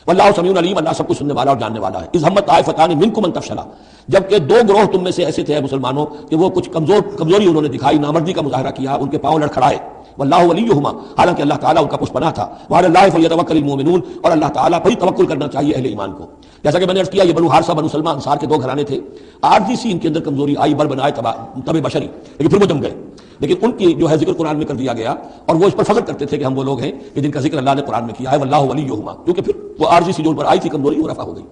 واللہ سمیع علیم، اللہ سب کچھ سننے والا اور جاننے والا ہے۔ اذ ہمت طائفتان منکم ان تفشلا، جبکہ دو گروہ تم میں سے ایسے تھے مسلمانوں کہ وہ کچھ کمزوری انہوں نے دکھائی، نامردی کا مظاہرہ کیا، ان کے پاؤں لڑکھڑائے۔ واللہ ولیہما، حالانکہ اللہ تعالیٰ ان کا پشت پناہ تھا۔ وعلی اللہ فلیتوکل المؤمنون، اور اللہ تعالیٰ پر ہی توکل کرنا چاہیے اہل ایمان کو۔ جیسا کہ میں نے عرض کیا، یہ بنو حارثہ بنو سلمہ انصار کے دو گھرانے تھے، عارضی سی ان کے اندر کمزوری آئی، بل بنائے تب بشری، لیکن پھر وہ جم گئے۔ لیکن ان کی جو ہے ذکر قرآن میں کر دیا گیا، اور وہ اس پر فخر کرتے تھے کہ ہم وہ لوگ ہیں کہ جن کا ذکر اللہ نے قرآن میں کیا ہے، واللہ ولیہما، کیونکہ پھر وہ عارضی سی جو ان پر آئی تھی کمزوری وہ رفع ہو گئی۔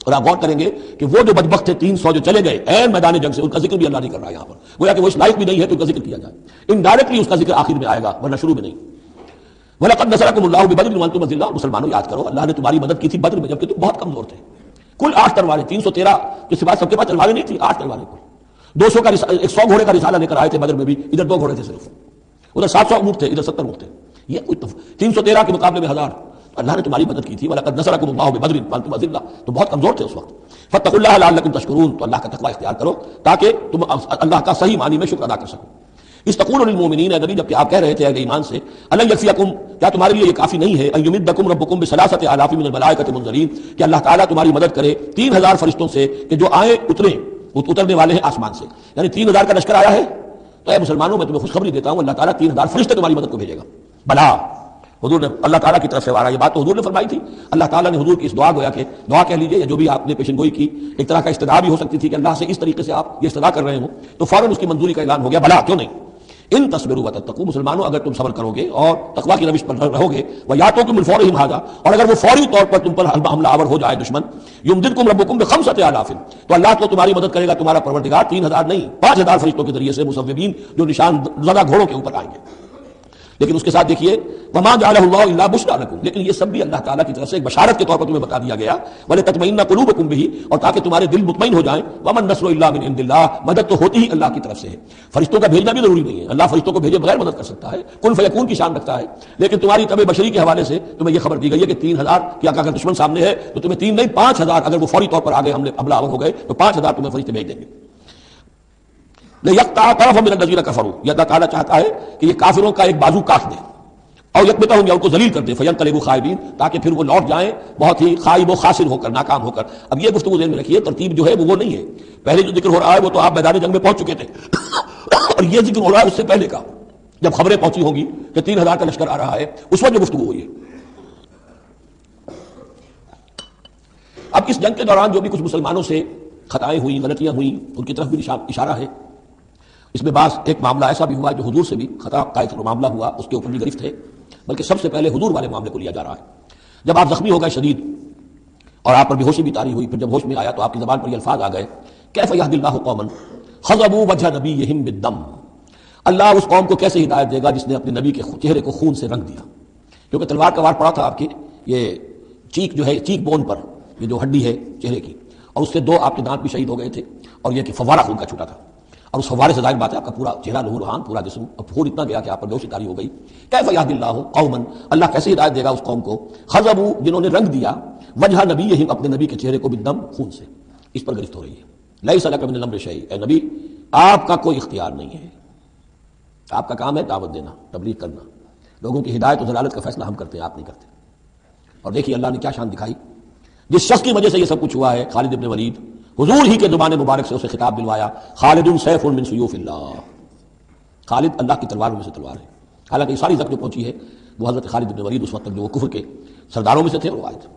اور آپ غور کریں گے کہ وہ جو بدبخت تھے 300 جو چلے گئے عین میدان جنگ سے، ان کا ذکر بھی اللہ نہیں کر رہا یہاں پر، گویا کہ وہ اس لائق بھی نہیں ہے کہ ان کا ذکر کیا جائے، انڈائریکٹلی اس کا ذکر آخر میں آئے گا ورنہ شروع میں نہیں۔ وَلَقَدْ نَصَرَكُمُ اللَّهُ بِبَدْرٍ وَأَنْتُمْ أَذِلَّةٌ، مسلمانوں یاد کرو اللہ نے تمہاری مدد کی تھی بدر میں جبکہ تم بہت کمزور تھے۔ کل 8 تلواریں، 313 کے سوا سب کے پاس تلواریں نہیں تھی، 8 تلواریں کل، 200 کا 100 گھوڑے کا رسالہ لے کر آئے تھے بدر میں بھی، ادھر 2 گھوڑے تھے صرف، ادھر 700 اونٹ تھے، ادھر 70 اونٹ تھے، یہ کوئی 313 کے مقابلے میں 1000، اللہ نے تمہاری مدد کی تھی۔ وَلَقَدْ نَصَرَكُمُ اللَّهُ بِبَدْرٍ وَأَنْتُمْ أَذِلَّةٌ، تو بہت کمزور تھے اس وقت۔ فَاتَّقُوا اللَّهَ لَعَلَّكُمْ تَشْكُرُونَ، تو اللہ کا تقوی اختیار کرو تاکہ تم اللہ کا صحیح معنی میں شکر ادا کر سکو۔ استقول للمؤمنین، اے نبی جب کہ آپ کہہ رہے تھے اہل ایمان سے، الم یکفیکم، کیا تمہارے لیے یہ کافی نہیں ہے، ان یمدکم ربکم بثلاثۃ آلاف من الملائکۃ منزلین، کہ اللہ تعالیٰ تمہاری مدد کرے 3000 فرشتوں سے کہ جو آئیں اترنے والے ہیں آسمان سے، یعنی 3000 کا لشکر آیا ہے، تو اے مسلمانوں میں تمہیں خوشخبری دیتا ہوں اللہ تعالیٰ 3000 فرشتے تمہاری مدد کو بھیجے گا۔ بلا، حضور نے اللہ تعالیٰ کی طرف سے آ رہا، یہ بات تو حضور نے فرمائی تھی، اللہ تعالیٰ نے حضور کی اس دعا گویا کہ دعا کہہ لیجیے یا جو بھی آپ نے پیشن گوئی کی، ایک طرح کا استدعا بھی ہو سکتی تھی کہ اللہ سے اس طریقے سے آپ یہ استدعا کر رہے ہوں، تو فوراً اس کی منظوری کا اعلان ہو گیا، بلا کیوں نہیں۔ ان تصبروا وتتقوا، مسلمانوں اگر تم صبر کرو گے اور تقوی کی روش پر رہو گے، ویاتوکم من فورہم ھذا، اور اگر وہ فوری طور پر تم پر حملہ آور ہو جائے دشمن، یمددکم ربکم بخمسۃ آلاف، تو اللہ تو تمہاری مدد کرے گا تمہارا پروردگار 3000 نہیں 5000 فرشتوں کے ذریعے سے، مصوبین جو نشان زدہ گھوڑوں کے اوپر آئیں گے۔ لیکن اس کے ساتھ دیکھیے وما جعلہ اللہ الا بشریٰ لکم، لیکن یہ سب بھی اللہ تعالیٰ کی طرف سے ایک بشارت کے طور پر تمہیں بتا دیا گیا، ولتطمئن قلوبکم بہ، اور تاکہ تمہارے دل مطمئن ہو جائیں، وما النصر الا من عند اللہ، مدد تو ہوتی ہی اللہ کی طرف سے ہے، فرشتوں کا بھیجنا بھی ضروری نہیں ہے، اللہ فرشتوں کو بھیجے بغیر مدد کر سکتا ہے، کن فیکون کی شان رکھتا ہے، لیکن تمہاری طبع بشری کے حوالے سے تمہیں یہ خبر دی گئی ہے کہ 3000 کی اگر دشمن سامنے ہے تو تمہیں 3 نہیں 5000 اگر وہ فوری طور پر آگے حملہ آور ہو گئے تو 5000 تمہیں فرشتے بھیج دیں گے۔ لِيَقْطَعَ طَرَفًا مِنَ الَّذِينَ كَفَرُوا، یہ اللہ تعالیٰ چاہتا ہے کہ یہ کافروں کا ایک بازو کاٹ دے، اور یکبتہم، یا ان کو ذلیل کر دے، فینقلبوا خائبین، تاکہ پھر وہ لوٹ جائیں بہت ہی خائب و خاسر ہو کر، ناکام ہو کر۔ اب یہ گفتگو ذہن میں رکھیے، ترتیب جو ہے وہ نہیں ہے، پہلے جو ذکر ہو رہا ہے وہ تو آپ میدان جنگ میں پہنچ چکے تھے، اور یہ ذکر ہو رہا ہے اس سے پہلے کا، جب خبریں پہنچی ہوں گی کہ 3000 کا لشکر آ رہا ہے، اس وقت جو گفتگو ہوئی ہے۔ اب اس جنگ کے دوران جو بھی کچھ مسلمانوں سے خطائیں ہوئیں، غلطیاں ہوئیں، ان کی طرف بھی اشارہ ہے۔ اس میں بعض ایک معاملہ ایسا بھی ہوا جو حضور سے بھی خطا کا ایک معاملہ ہوا، اس کے اوپر بھی گرفت ہے، بلکہ سب سے پہلے حضور والے معاملے کو لیا جا رہا ہے۔ جب آپ زخمی ہو گئے شدید اور آپ پر بے ہوشی بھی طاری ہوئی، پھر جب ہوش میں آیا تو آپ کی زبان پر یہ الفاظ آ گئے، کیف یہدی اللہ قوما خضبوا وجہ نبیہم بالدم، اللہ اس قوم کو کیسے ہدایت دے گا جس نے اپنے نبی کے چہرے کو خون سے رنگ دیا، کیونکہ تلوار کا وار پڑا تھا آپ کی، یہ چیک جو ہے چیک بون پر، یہ جو ہڈی ہے چہرے کی، اور اس سے 2 آپ کے دانت بھی شہید ہو گئے تھے، اور یہ کہ فوارہ خون کا چھوٹا تھا، اور اس فوارے سے ظاہر بات ہے آپ کا پورا چہرہ لہو لہان، پورا جسم، اور خون اتنا گیا کہ آپ پر بے ہوشی طاری ہو گئی۔ کیف یہدی اللہ قوما، اللہ کیسے ہدایت دے گا اس قوم کو، خضبوا، جنہوں نے رنگ دیا، وجہ نبیہم، اپنے نبی کے چہرے کو، بالدم، خون سے۔ اس پر گرفت ہو رہی ہے، لیس لک من الامر شیء، اے نبی آپ کا کوئی اختیار نہیں ہے، آپ کا کام ہے دعوت دینا، تبلیغ کرنا، لوگوں کی ہدایت و ضلالت کا فیصلہ ہم کرتے ہیں، آپ نہیں کرتے۔ اور دیکھیے اللہ نے کیا شان دکھائی، جس شخص کی وجہ سے یہ سب کچھ ہوا ہے، خالد ابن ولید، حضور ہی کے زبان مبارک سے اسے خطاب دلوایا، خالد سیف من سیوف اللہ، خالد اللہ کی تلواروں میں سے تلوار ہے۔ حالانکہ یہ ساری زخم جو پہنچی ہے وہ حضرت خالد بن ولید اس وقت تک جو وہ کفر کے سرداروں میں سے تھے وہ آئے تھے۔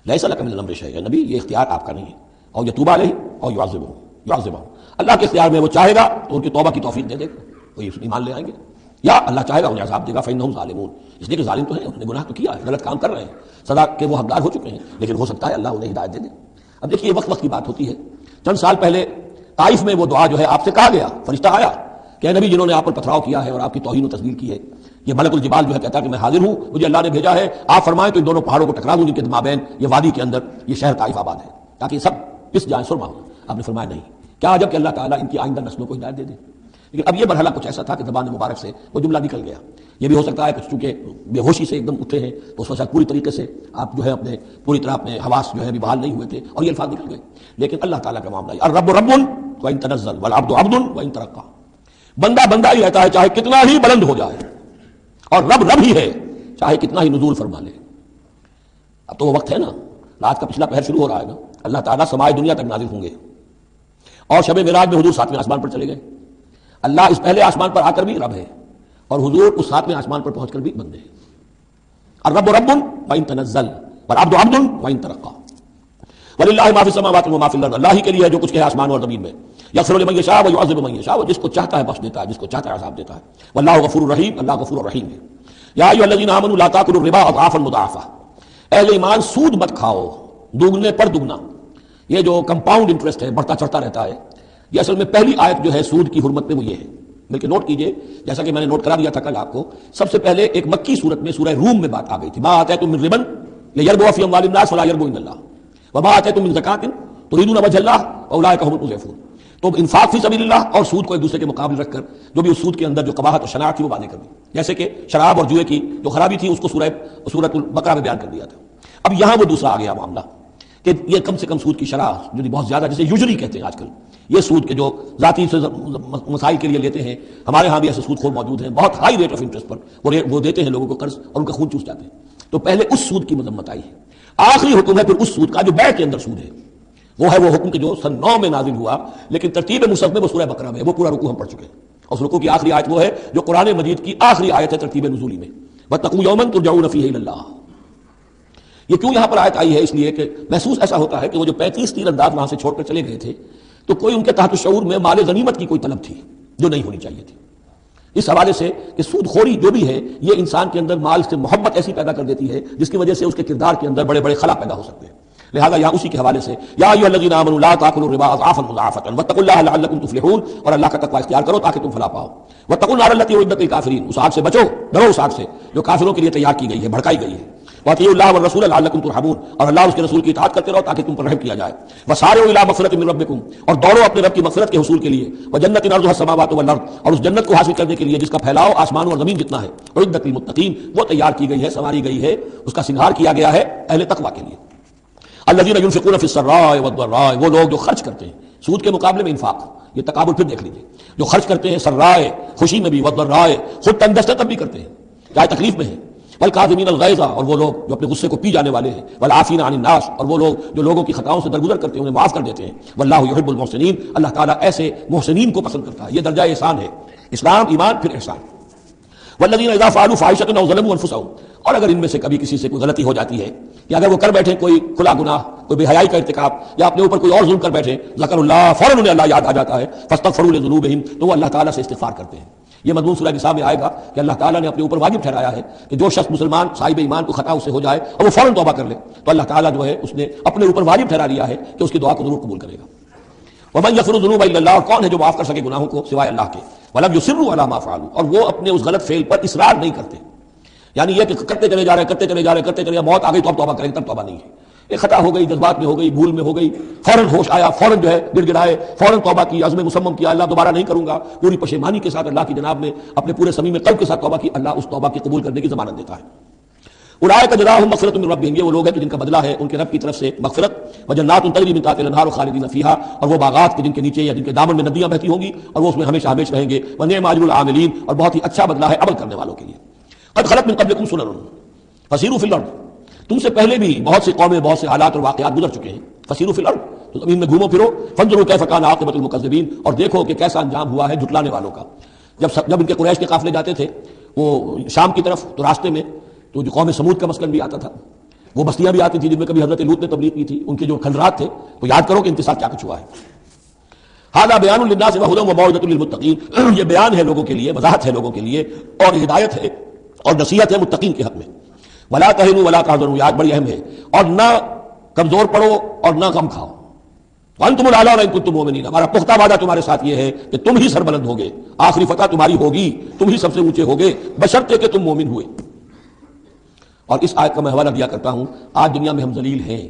لیس لک من الامر شیء، نبی یہ اختیار آپ کا نہیں ہے، اور یتوب علیہ اور یعذبہم، اللہ کے اختیار میں، وہ چاہے گا تو ان کی توبہ کی توفیق دے دے گا، وہ ایمان لے آئیں گے، یا اللہ چاہے گا انہیں عذاب دے گا، فإنہم ظالمون، اس لیے کہ ظالم تو ہیں، انہوں نے گناہ تو کیا ہے، غلط کام کر رہے ہیں، سزا کے وہ حقدار ہو چکے ہیں، لیکن ہو سکتا ہے اللہ انہیں ہدایت دے دے۔ اب دیکھیے وقت وقت کی بات ہوتی ہے، چند سال پہلے طائف میں وہ دعا جو ہے آپ سے کہا گیا، فرشتہ آیا کہ اے نبی جنہوں نے آپ پر پتھراؤ کیا ہے اور آپ کی توہین و تذلیل کی ہے، یہ ملک الجبال جو ہے کہتا ہے کہ میں حاضر ہوں، مجھے اللہ نے بھیجا ہے، آپ فرمائیں تو ان دونوں پہاڑوں کو ٹکرا دوں جن کے مابین یہ وادی کے اندر یہ شہر طائف آباد ہے، تاکہ سب پس جائیں سرما ہو۔ آپ نے فرمایا نہیں، کیا عجب کہ اللہ تعالیٰ ان کی آئندہ نسلوں کو ہدایت دے دے۔ لیکن اب یہ مرحلہ کچھ ایسا تھا کہ زبان مبارک سے وہ جملہ نکل گیا۔ یہ بھی ہو سکتا ہے کہ چونکہ بے ہوشی سے ایک دم اٹھے ہیں تو اس وقت پوری طریقے سے آپ جو ہے اپنے پوری طرح اپنے حواس جو ہے بحال نہیں ہوئے تھے اور یہ الفاظ نکل گئے، لیکن اللہ تعالیٰ کا معاملہ ہے، الرب رب وان تنزل والعبد عبد وان ترقى، بندہ بندہ ہی رہتا ہے چاہے کتنا ہی بلند ہو جائے، اور رب رب ہی ہے چاہے کتنا ہی نزول فرما لے۔ اب تو وہ وقت ہے نا، رات کا پچھلا پہر شروع ہو رہا ہے نا، اللہ تعالیٰ سمائے دنیا تک نازل ہوں گے، اور شب معراج میں حضور 7ویں آسمان پر چلے گئے۔ اللہ اس پہلے آسمان پر آ کر بھی رب ہے، اور حضور اس 7ویں آسمان پر پہنچ کر بھی بندے ہیں۔ الرب رب وان تنزل والعبد عبد وان ترقى وللہ ما فی السماوات وما فی الارض، اللہ ہی کے لیے ہے جو کچھ ہے آسمان اور زمین میں، یغفر لمن یشاء ویعذب من یشاء، وہ جس کو چاہتا ہے بخش دیتا ہے، جس کو چاہتا ہے عذاب دیتا ہے، واللہ غفور رحیم، اللہ غفور الرحیم ہے۔ یا ایھا الذین آمنوا لا تاکلوا الربا اضعافا مضاعفہ، اہل ایمان سود مت کھاؤ دوگنے پر دگنا، یہ جو کمپاؤنڈ انٹرسٹ ہے بڑھتا چڑھتا رہتا ہے، یہ اصل میں پہلی آیت جو ہے سود کی حرمت میں وہ یہ ہے۔ بلکہ نوٹ کیجئے، جیسا کہ میں نے نوٹ کرا دیا تھا کل آپ کو، سب سے پہلے ایک مکی صورت میں سورہ روم میں بات آ گئی تھی، ما آتیتم من ربا لیربو فی اموال الناس ولا یربو عند اللہ وما آتیتم من زکاۃ تريدون وجه اللہ واولئک هم المضعفون۔ تو انفاق فی سبیل اللہ اور سود کو ایک دوسرے کے مقابل رکھ کر جو بھی اس سود کے اندر جو قباحت اور شناعت تھی وہ واضح کر دی، جیسے کہ شراب اور جوئے کی جو خرابی تھی اس کو سورۃ البقرہ میں بیان کر دیا تھا۔ اب یہاں وہ دوسرا آ گیا معاملہ کہ یہ کم سے کم سود کی شرح جو بہت زیادہ، جسے یوزلی کہتے ہیں آج کل، یہ سود کے جو ذاتی سے مسائل کے لیے لیتے ہیں، ہمارے ہاں بھی ایسے سود خور موجود ہیں، بہت ہائی ریٹ آف انٹرسٹ پر وہ دیتے ہیں لوگوں کو قرض اور ان کا خون چوس جاتے ہیں۔ تو پہلے اس سود کی مذمت آئی ہے، آخری حکم ہے پھر اس سود کا جو بیع کے اندر سود ہے، وہ ہے وہ حکم کہ جو سن 9 میں نازل ہوا، لیکن ترتیب مصحف میں وہ سورہ بقرہ میں، وہ پورا رکوع ہم پڑھ چکے ہیں، اور اس رکوع کی آخری آیت وہ ہے جو قرآن مجید کی آخری آیت ہے ترتیب نزولی میں، واتقوا یوما ترجعون فیہ الی اللہ۔ یہ کیوں یہاں پر آیت آئی ہے؟ اس لیے کہ محسوس ایسا ہوتا ہے کہ وہ جو 35 تیر انداز وہاں سے چھوڑ کر چلے گئے تھے تو کوئی ان کے تحت شعور میں مال غنیمت کی کوئی طلب تھی جو نہیں ہونی چاہیے تھی، اس حوالے سے کہ سود خوری جو بھی ہے یہ انسان کے اندر مال سے محبت ایسی پیدا کر دیتی ہے جس کی وجہ سے اس کے کردار کے اندر بڑے بڑے خلا پیدا ہو سکتے ہیں۔ لہذا یہاں اسی کے حوالے سے یا ایھا الذین آمنوا لا تاکلوا الربا اضعافا مضاعفۃ واتقوا اللہ لعلکم تفلحون، اور اللہ کا تقوی اختیار کرو تاکہ تم فلاح پاؤ۔ واتقوا النار التی اعدت للکافرین، اس آگ سے بچو، ڈرو اس آگ سے جو کافروں کے لیے تیار کی گئی ہے، بھڑکائی گئی ہے۔ واطیعوا اللہ والرسول لعلکم ترحمون، اور اللہ اس کے رسول کی اطاعت کرتے رہو تاکہ تم پر رحم کیا جائے۔ وسارعوا الی مغفرۃ من ربکم، اور دوڑو اپنے رب کی مغفرت کے حصول کے لیے، وجنۃ عرضها السماوات والارض، اور اس جنت کو حاصل کرنے کے لیے جس کا پھیلاؤ آسمانوں اور زمین جتنا ہے، اعدت للمتقین، وہ تیار کی گئی ہے، سنواری گئی ہے، اس کا سنگار کیا گیا ہے اہل تقوی کے لیے۔ الذین ینفقون فی السراء والضراء، وہ لوگ جو خرچ کرتے ہیں سود کے مقابلے میں انفاق، یہ تقابل پھر دیکھ لیجیے، جو خرچ کرتے ہیں سرائے خوشی میں بھی، والضراء خود تنگ دستہ تب بھی کرتے ہیں چاہے تکلیف میں ہے، والکاظمین الغیظ، اور وہ لوگ جو اپنے غصے کو پی جانے والے ہیں، والعافین عن الناس، اور وہ لوگ جو لوگوں کی خطاؤں سے درگزر کرتے ہیں انہیں معاف کر دیتے ہیں، واللہ یحب المحسنین، اللہ تعالیٰ ایسے محسنین کو پسند کرتا ہے۔ یہ درجہ احسان ہے، اسلام ایمان پھر احسان۔ والذین اذا فعلوا فاحشۃ او ظلموا انفسهم، اور اگر ان میں سے کبھی کسی سے کوئی غلطی ہو جاتی ہے کہ اگر وہ کر بیٹھے کوئی کھلا گناہ، کوئی بے حیائی کا ارتکاب، یا اپنے اوپر کوئی اور ظلم کر بیٹھے، ذکر اللہ، فوراً انہیں اللہ یاد آ جاتا ہے، فاستغفروا لذنوبہم، تو وہ اللہ تعالیٰ سے استغفار کرتے ہیں۔ یہ مضمون سورہ نساء میں آئے گا کہ اللہ تعالیٰ نے اپنے اوپر واجب ٹھہرایا ہے کہ جو شخص مسلمان صاحب ایمان کو خطا اس سے ہو جائے اور وہ فوراً توبہ کر لے تو اللہ تعالیٰ جو ہے اس نے اپنے اوپر واجب ٹھہرا لیا ہے کہ اس کی دعا کو ضرور قبول کرے گا۔ ومن یغفر الذنوب الا اللہ، اور کون ہے جو معاف کر سکے گناہوں کو سوائے اللہ کے، ولم یصروا علی ما فعلوا، اور وہ اپنے اس غلط فعل پر اصرار نہیں کرتے، یعنی یہ کہ کرتے چلے جا رہے موت آ گئی تو اب توبہ کریں، تب توبہ نہیں ہے، ایک خطا ہو گئی، جذبات میں ہو گئی، بھول میں ہو گئی، فوراً ہوش آیا، فوراً جو ہے گڑ گڑائے، فوراً توبہ کی، عزم مصمم کیا اللہ دوبارہ نہیں کروں گا، پوری پشیمانی کے ساتھ اللہ کی جناب میں اپنے پورے صمیم قلب کے ساتھ توبہ کی، اللہ اس توبہ کی قبول کرنے کی ضمانت دیتا ہے۔ اولئک جزاؤہم مغفرۃ من ربہم، یہ وہ لوگ ہیں کہ جن کا بدلہ ہے ان کے رب کی طرف سے مغفرت، وجنات تجری من تحتها الانہار خالدین فیہا، اور وہ باغات کے جن کے نیچے یا جن کے دامن میں ندیاں بہتی ہوں گی اور وہ اس میں ہمیشہ ہمیشہ رہیں گے، ونعم اجر العاملین، اور بہت ہی اچھا بدلہ ہے عمل کرنے والوں کے لیے۔ قد خلت من قبلکم سنن فسیروا فی الارض، تم سے پہلے بھی بہت سی قومیں بہت سے حالات اور واقعات گزر چکے ہیں، فسیروا فی الارض، تو زمین میں گھومو پھرو، فانظروا کیف کان عاقبۃ المکذبین، اور دیکھو کہ کیسا انجام ہوا ہے جھٹلانے والوں کا۔ جب ان کے قریش کے قافلے جاتے تھے وہ شام کی طرف تو راستے میں تو جو قوم سمود کا مسکن بھی آتا تھا، وہ بستیاں بھی آتی تھی جن میں کبھی حضرت لوط نے تبلیغ کی تھی، ان کے جو کھنڈرات تھے، تو یاد کرو کہ ان کے ساتھ کیا کچھ ہوا ہے۔ ھذا بیان للناس وھدی وموعظۃ للمتقین، یہ بیان ہے لوگوں کے لیے، وضاحت ہے لوگوں کے لیے، اور ہدایت ہے اور نصیحت ہے متقین کے حق میں۔ ولا تہنوا ولا تحزنوا، یہ آیت بڑی اہم ہے، اور نہ کمزور پڑو اور نہ غم کھاؤ۔ وانتم الاعلون ان کنتم مؤمنین، ہمارا پختہ وعدہ تمہارے ساتھ یہ ہے کہ تم ہی سربلند ہوگے، آخری فتح تمہاری ہوگی، تم ہی سب سے اونچے ہوگے، بشرطے کہ تم مومن ہوئے۔ اور اس آیت کا میں حوالہ دیا کرتا ہوں، آج دنیا میں ہم ذلیل ہیں،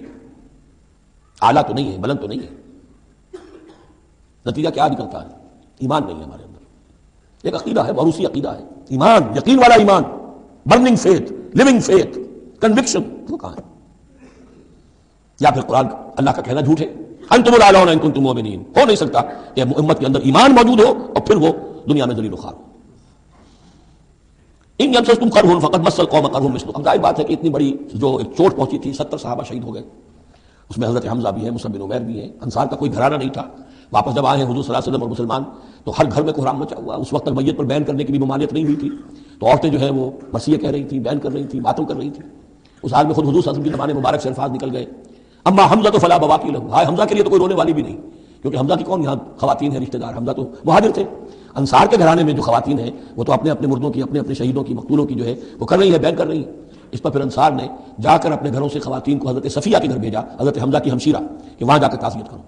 اعلیٰ تو نہیں ہے، بلند تو نہیں ہے، نتیجہ کیا نکلتا ہے؟ ایمان نہیں ہے ہمارے اندر، ایک عقیدہ ہے، موروثی عقیدہ ہے، ایمان، یقین والا ایمان، burning faith, living faith, conviction, وہ کہاں ہے؟ یا پھر قرآن اللہ کا کہنا جھوٹ ہے، انتم الاعلون ان کنتم مؤمنین، ہو نہیں سکتا کہ امت کے اندر ایمان موجود ہو اور پھر وہ دنیا میں ذلیل و خوار ہو۔ ان یمسسکم قرح فقد مس القوم قرح مثلہ، ظاہر بات ہے کہ اتنی بڑی جو ایک چوٹ پہنچی تھی، 70 صحابہ شہید ہو گئے، اس میں حضرت حمزہ بھی ہے، مصعب بن عمیر بھی ہے، انصار کا کوئی گھرانہ نہیں تھا۔ واپس جب آئے ہیں حضور صلی اللہ علیہ وسلم اور مسلمان، تو ہر گھر میں کوحرام مچا ہوا، اس وقت تک میت پر بیان کرنے کی بھی ممانعت نہیں ہوئی تھی، تو عورتیں جو ہیں وہ مسیح کہہ رہی تھیں، بیان کر رہی تھیں، باتوں کر رہی تھیں۔ اس حال میں خود حضور صلی اللہ علیہ وسلم کی زبان مبارک سے الفاظ نکل گئے، اما حمزہ تو فلا بواکی لہ، ہائے حمزہ کے لیے تو کوئی رونے والی بھی نہیں، کیونکہ حمزہ کی کون یہاں خواتین ہیں رشتہ دار، حمزہ تو مہاجر تھے۔ انصار کے گھرانے میں جو خواتین ہیں وہ تو اپنے اپنے مردوں کی، اپنے اپنے شہیدوں کی، مقتولوں کی جو ہے وہ کر رہی ہیں، بیان کر رہی ہیں۔ اس پر پھر انصار نے جا کر اپنے گھروں سے خواتین کو حضرت صفیہ کے گھر بھیجا، حضرت حمزہ کی ہمشیرہ، کہ وہاں جا کر تعزیت کرو۔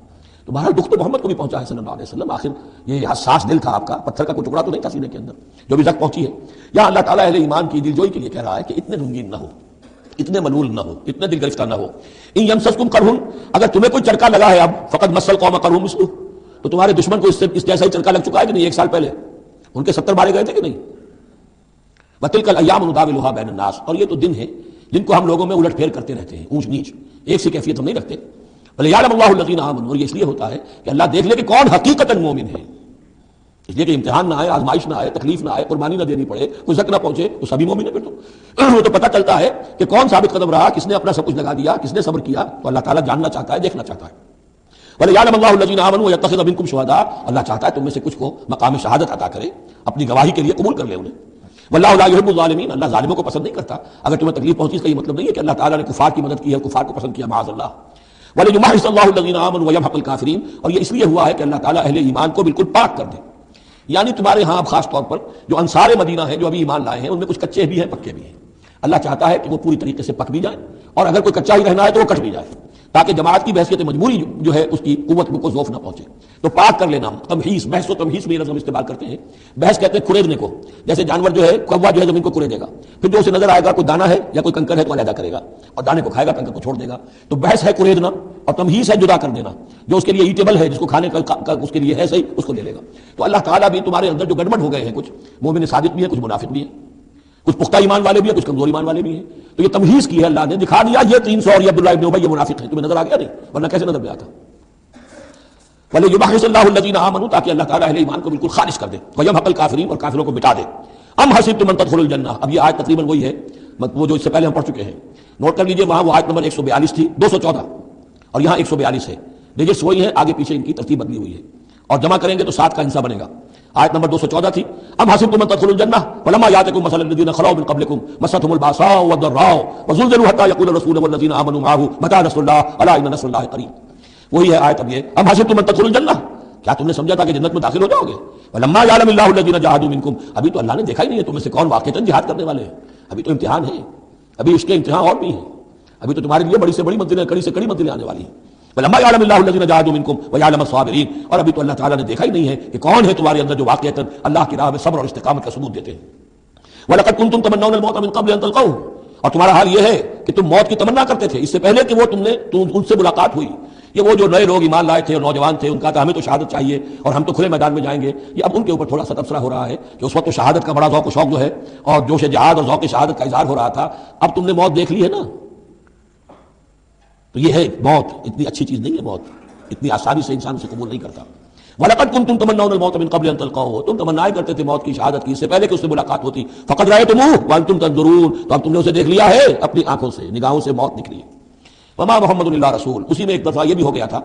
تو بہرحال دکھ تو محمد کو بھی پہنچا ہے صلی اللہ علیہ وسلم، آخر یہ حساس دل تھا آپ کا، پتھر کا کوئی ٹکڑا تو نہیں تھا سینے کے اندر، جو بھی زخم پہنچی ہے۔ یا اللہ تعالیٰ اہل ایمان کی دل جوئی کے لیے کہہ رہا ہے کہ اتنے رنگین نہ ہو، اتنے ملول نہ ہو، اتنے دل گرفتہ نہ ہو۔ ان یمسسکم قرح، اگر تمہیں کوئی چرکا لگا ہے اب، فقد مس القوم قرح مثلہ، تو تمہارے دشمن کو اس جیسا ہی چرکا لگ چکا ہے کہ نہیں؟ ایک سال پہلے ان کے 70 مارے گئے تھے کہ نہیں؟ وتلک الایام نداولها بین الناس، اور یہ تو دن ہیں جن کو ہم لوگوں میں الٹ پھیر کرتے رہتے ہیں، اونچ نیچ، ایک سی کیفیت ہم نہیں رکھتے۔ ولیعلم اللہ الذین آمنوا، اور یہ اس لیے ہوتا ہے کہ اللہ دیکھ لے کہ کون حقیقتاً مومن ہے، اس لیے کہ امتحان نہ آئے، آزمائش نہ آئے، تکلیف نہ آئے، قربانی نہ دینی پڑے، کوئی زک نہ پہنچے، تو سبھی مومن ہے۔ پھر تو وہ تو پتہ چلتا ہے کہ کون ثابت قدم رہا، کس نے اپنا سب کچھ لگا دیا، کس نے صبر کیا، تو اللہ تعالیٰ جاننا چاہتا ہے، دیکھنا چاہتا ہے۔ وَلِيَعْلَمَ اللَّهُ الَّذِينَ آمَنُوا وَيَتَّخِذَ مِنكُمْ شُهَدَاءَ، اللہ چاہتا ہے تم میں سے کچھ کو مقام شہادت عطا کرے، اپنی گواہی کے لیے قبول کر لے انہیں۔ وَاللَّهُ لَا يُحِبُّ الظَّالِمِينَ، اللہ ظالموں کو پسند نہیں کرتا۔ اگر تمہیں تکلیف پہنچی اس کا یہ مطلب نہیں ہے کہ اللہ تعالیٰ نے کفار کی مدد کی ہے، کفار کو پسند کیا، معاذ اللہ۔ وَلِيُمَحِّصَ اللَّهُ الَّذِينَ آمَنُوا وَيَمْحَقَ الْكَافِرِينَ، اور یہ اس لیے ہوا ہے کہ اللہ تعالیٰ اہل ایمان کو بالکل پاک کر دے، یعنی تمہارے ہاں اب خاص طور پر جو انصار مدینہ ہیں، جو ابھی ایمان لائے ہیں، ان میں کچھ کچے بھی ہیں، پکے بھی ہیں۔ اللہ چاہتا ہے کہ وہ پوری طریقے سے پک بھی جائیں، اور اگر کوئی کچا ہی رہنا ہے تو وہ کٹ بھی جائے، تاکہ جماعت کی بحثیت مجبوری جو ہے اس کی قوت کو ذوف نہ پہنچے۔ تو پاک کر لینا، تمہیز، بحث و تمہیز میں لفظ استعمال کرتے ہیں۔ بحث کہتے ہیں کھریدنے کو، جیسے جانور جو ہے، کوا جو ہے زمین کو کھریدے گا، پھر جو اسے نظر آئے گا کوئی دانہ ہے یا کوئی کنکر ہے تو علیحدہ کرے گا، اور دانے کو کھائے گا، کنکر کو چھوڑ دے گا۔ تو بحث ہے کھریدنا، اور تمہیز ہے جدا کر دینا، جو اس کے لیے ایٹیبل ہے، جس کو کھانے کا اس کے لیے ہے صحیح، اس کو لے لے گا۔ تو اللہ تعالیٰ بھی تمہارے اندر جو گڑبڑ ہو گئے ہیں، کچھ مومن صادق بھی ہیں، کچھ منافق بھی ہیں، کچھ پختہ ایمان والے بھی ہیں، کچھ کمزور ایمان والے بھی ہیں، تو یہ تمہیز کی ہے اللہ نے، دکھا دیا یہ 300 اور یہ عبداللہ ابن ابی یہ منافق ہیں، تمہیں نظر آ گیا نہیں؟ ورنہ کیسے نظر میں آتا؟ وَلِيُمَحِّصَ اللَّهُ الَّذِينَ آمَنُوا، تاکہ اللہ تعالیٰ اہل ایمان کو بالکل خالص کر دے، وَيَمْحَقَ الْكَافِرِينَ، اور کافروں کو مٹا دے۔ ام حسبتم ان تدخلوا الجنہ، اب یہ آیت تقریباً وہی ہے وہ جو اس سے پہلے ہم پڑھ چکے ہیں، نوٹ کر لیجئے، وہاں وہ آیت نمبر 142 تھی، 214، اور یہاں 142 ہے، ڈیجٹس وہی ہیں، آگے پیچھے ان کی ترتیب بدلی ہوئی ہے، اور جمع کریں گے تو 7 کا حصہ بنے گا۔ آیت نمبر 214 تھی، ام حسبتم ان تدخلوا الجنہ ولما یاتکم مثل الذین خلوا من قبلکم مستهم الباساء والضراء وزلزلوا حتى يقول الرسول والذین آمنوا معه متى نصر الله الا ان نصر الله قریب۔ وہی ہے آیت اب یہ، ام حسبتم ان تدخلوا الجنہ، کیا تم نے سمجھا تھا کہ جنت میں داخل ہو جاؤ گے؟ ولما یعلم اللہ الذین جاہدوا منکم، ابھی تو اللہ نے دیکھا ہی نہیں ہے تم میں سے کون واقعتاً جہاد کرنے والے ہیں، ابھی تو امتحان ہے، ابھی اس کے امتحان اور بھی ہیں، ابھی تو تمہارے لیے بڑی سے بڑی منزلیں، کڑی سے کڑی منزلیں آنے والی ہیں۔ ولما یعلم اللہ الذین جاہدوا منکم ویعلم الصابرین، اور ابھی تو اللہ تعالیٰ نے دیکھا ہی نہیں ہے کہ کون ہے تمہارے اندر جو واقعتاً اللہ کی راہ میں صبر اور استقامت کا ثبوت دیتے ہیں۔ وَلَقَدْ كُنْتُمْ تَمَنَّوْنَ الْمَوْتَ مِنْ قَبْلِ أَنْ تَلْقَوْهُ، اور تمہارا حال یہ ہے کہ تم موت کی تمنا کرتے تھے اس سے پہلے کہ وہ ان سے ملاقات ہوئی۔ یہ وہ جو نئے لوگ ایمان لائے تھے اور نوجوان تھے، ان کا تھا ہمیں تو شہادت چاہیے اور ہم تو کھلے میدان میں جائیں گے، یہ اب ان کے اوپر تھوڑا سا تبصرہ ہو رہا ہے کہ اس وقت تو شہادت کا بڑا ذوق و شوق جو ہے اور جوش جہاد اور ذوق شہادت کا اظہار ہو رہا تھا، اب تم نے موت دیکھ لی ہے نا، تو یہ ہے موت اتنی اچھی چیز نہیں ہے، موت اتنی آسانی سے انسان اسے قبول نہیں کرتا۔ وَلَقَدْ كُنْتُمْ تَمَنَّوْنَ الْمَوْتَ مِنْ قَبْلِ أَنْ تَلْقَوْهُ، تم تمنائے کرتے تھے موت کی، شہادت کی، اس سے پہلے کہ اس سے ملاقات ہوتی۔ فَقَدْ رَأَيْتُمُوهُ وَأَنْتُمْ تَنْظُرُونَ، تو اب تم نے اسے دیکھ لیا ہے اپنی آنکھوں سے، نگاہوں سے موت نکلی۔ وَمَا مُحَمَّدٌ إِلَّا رَسُولٌ، اسی میں ایک دفعہ یہ بھی ہو گیا تھا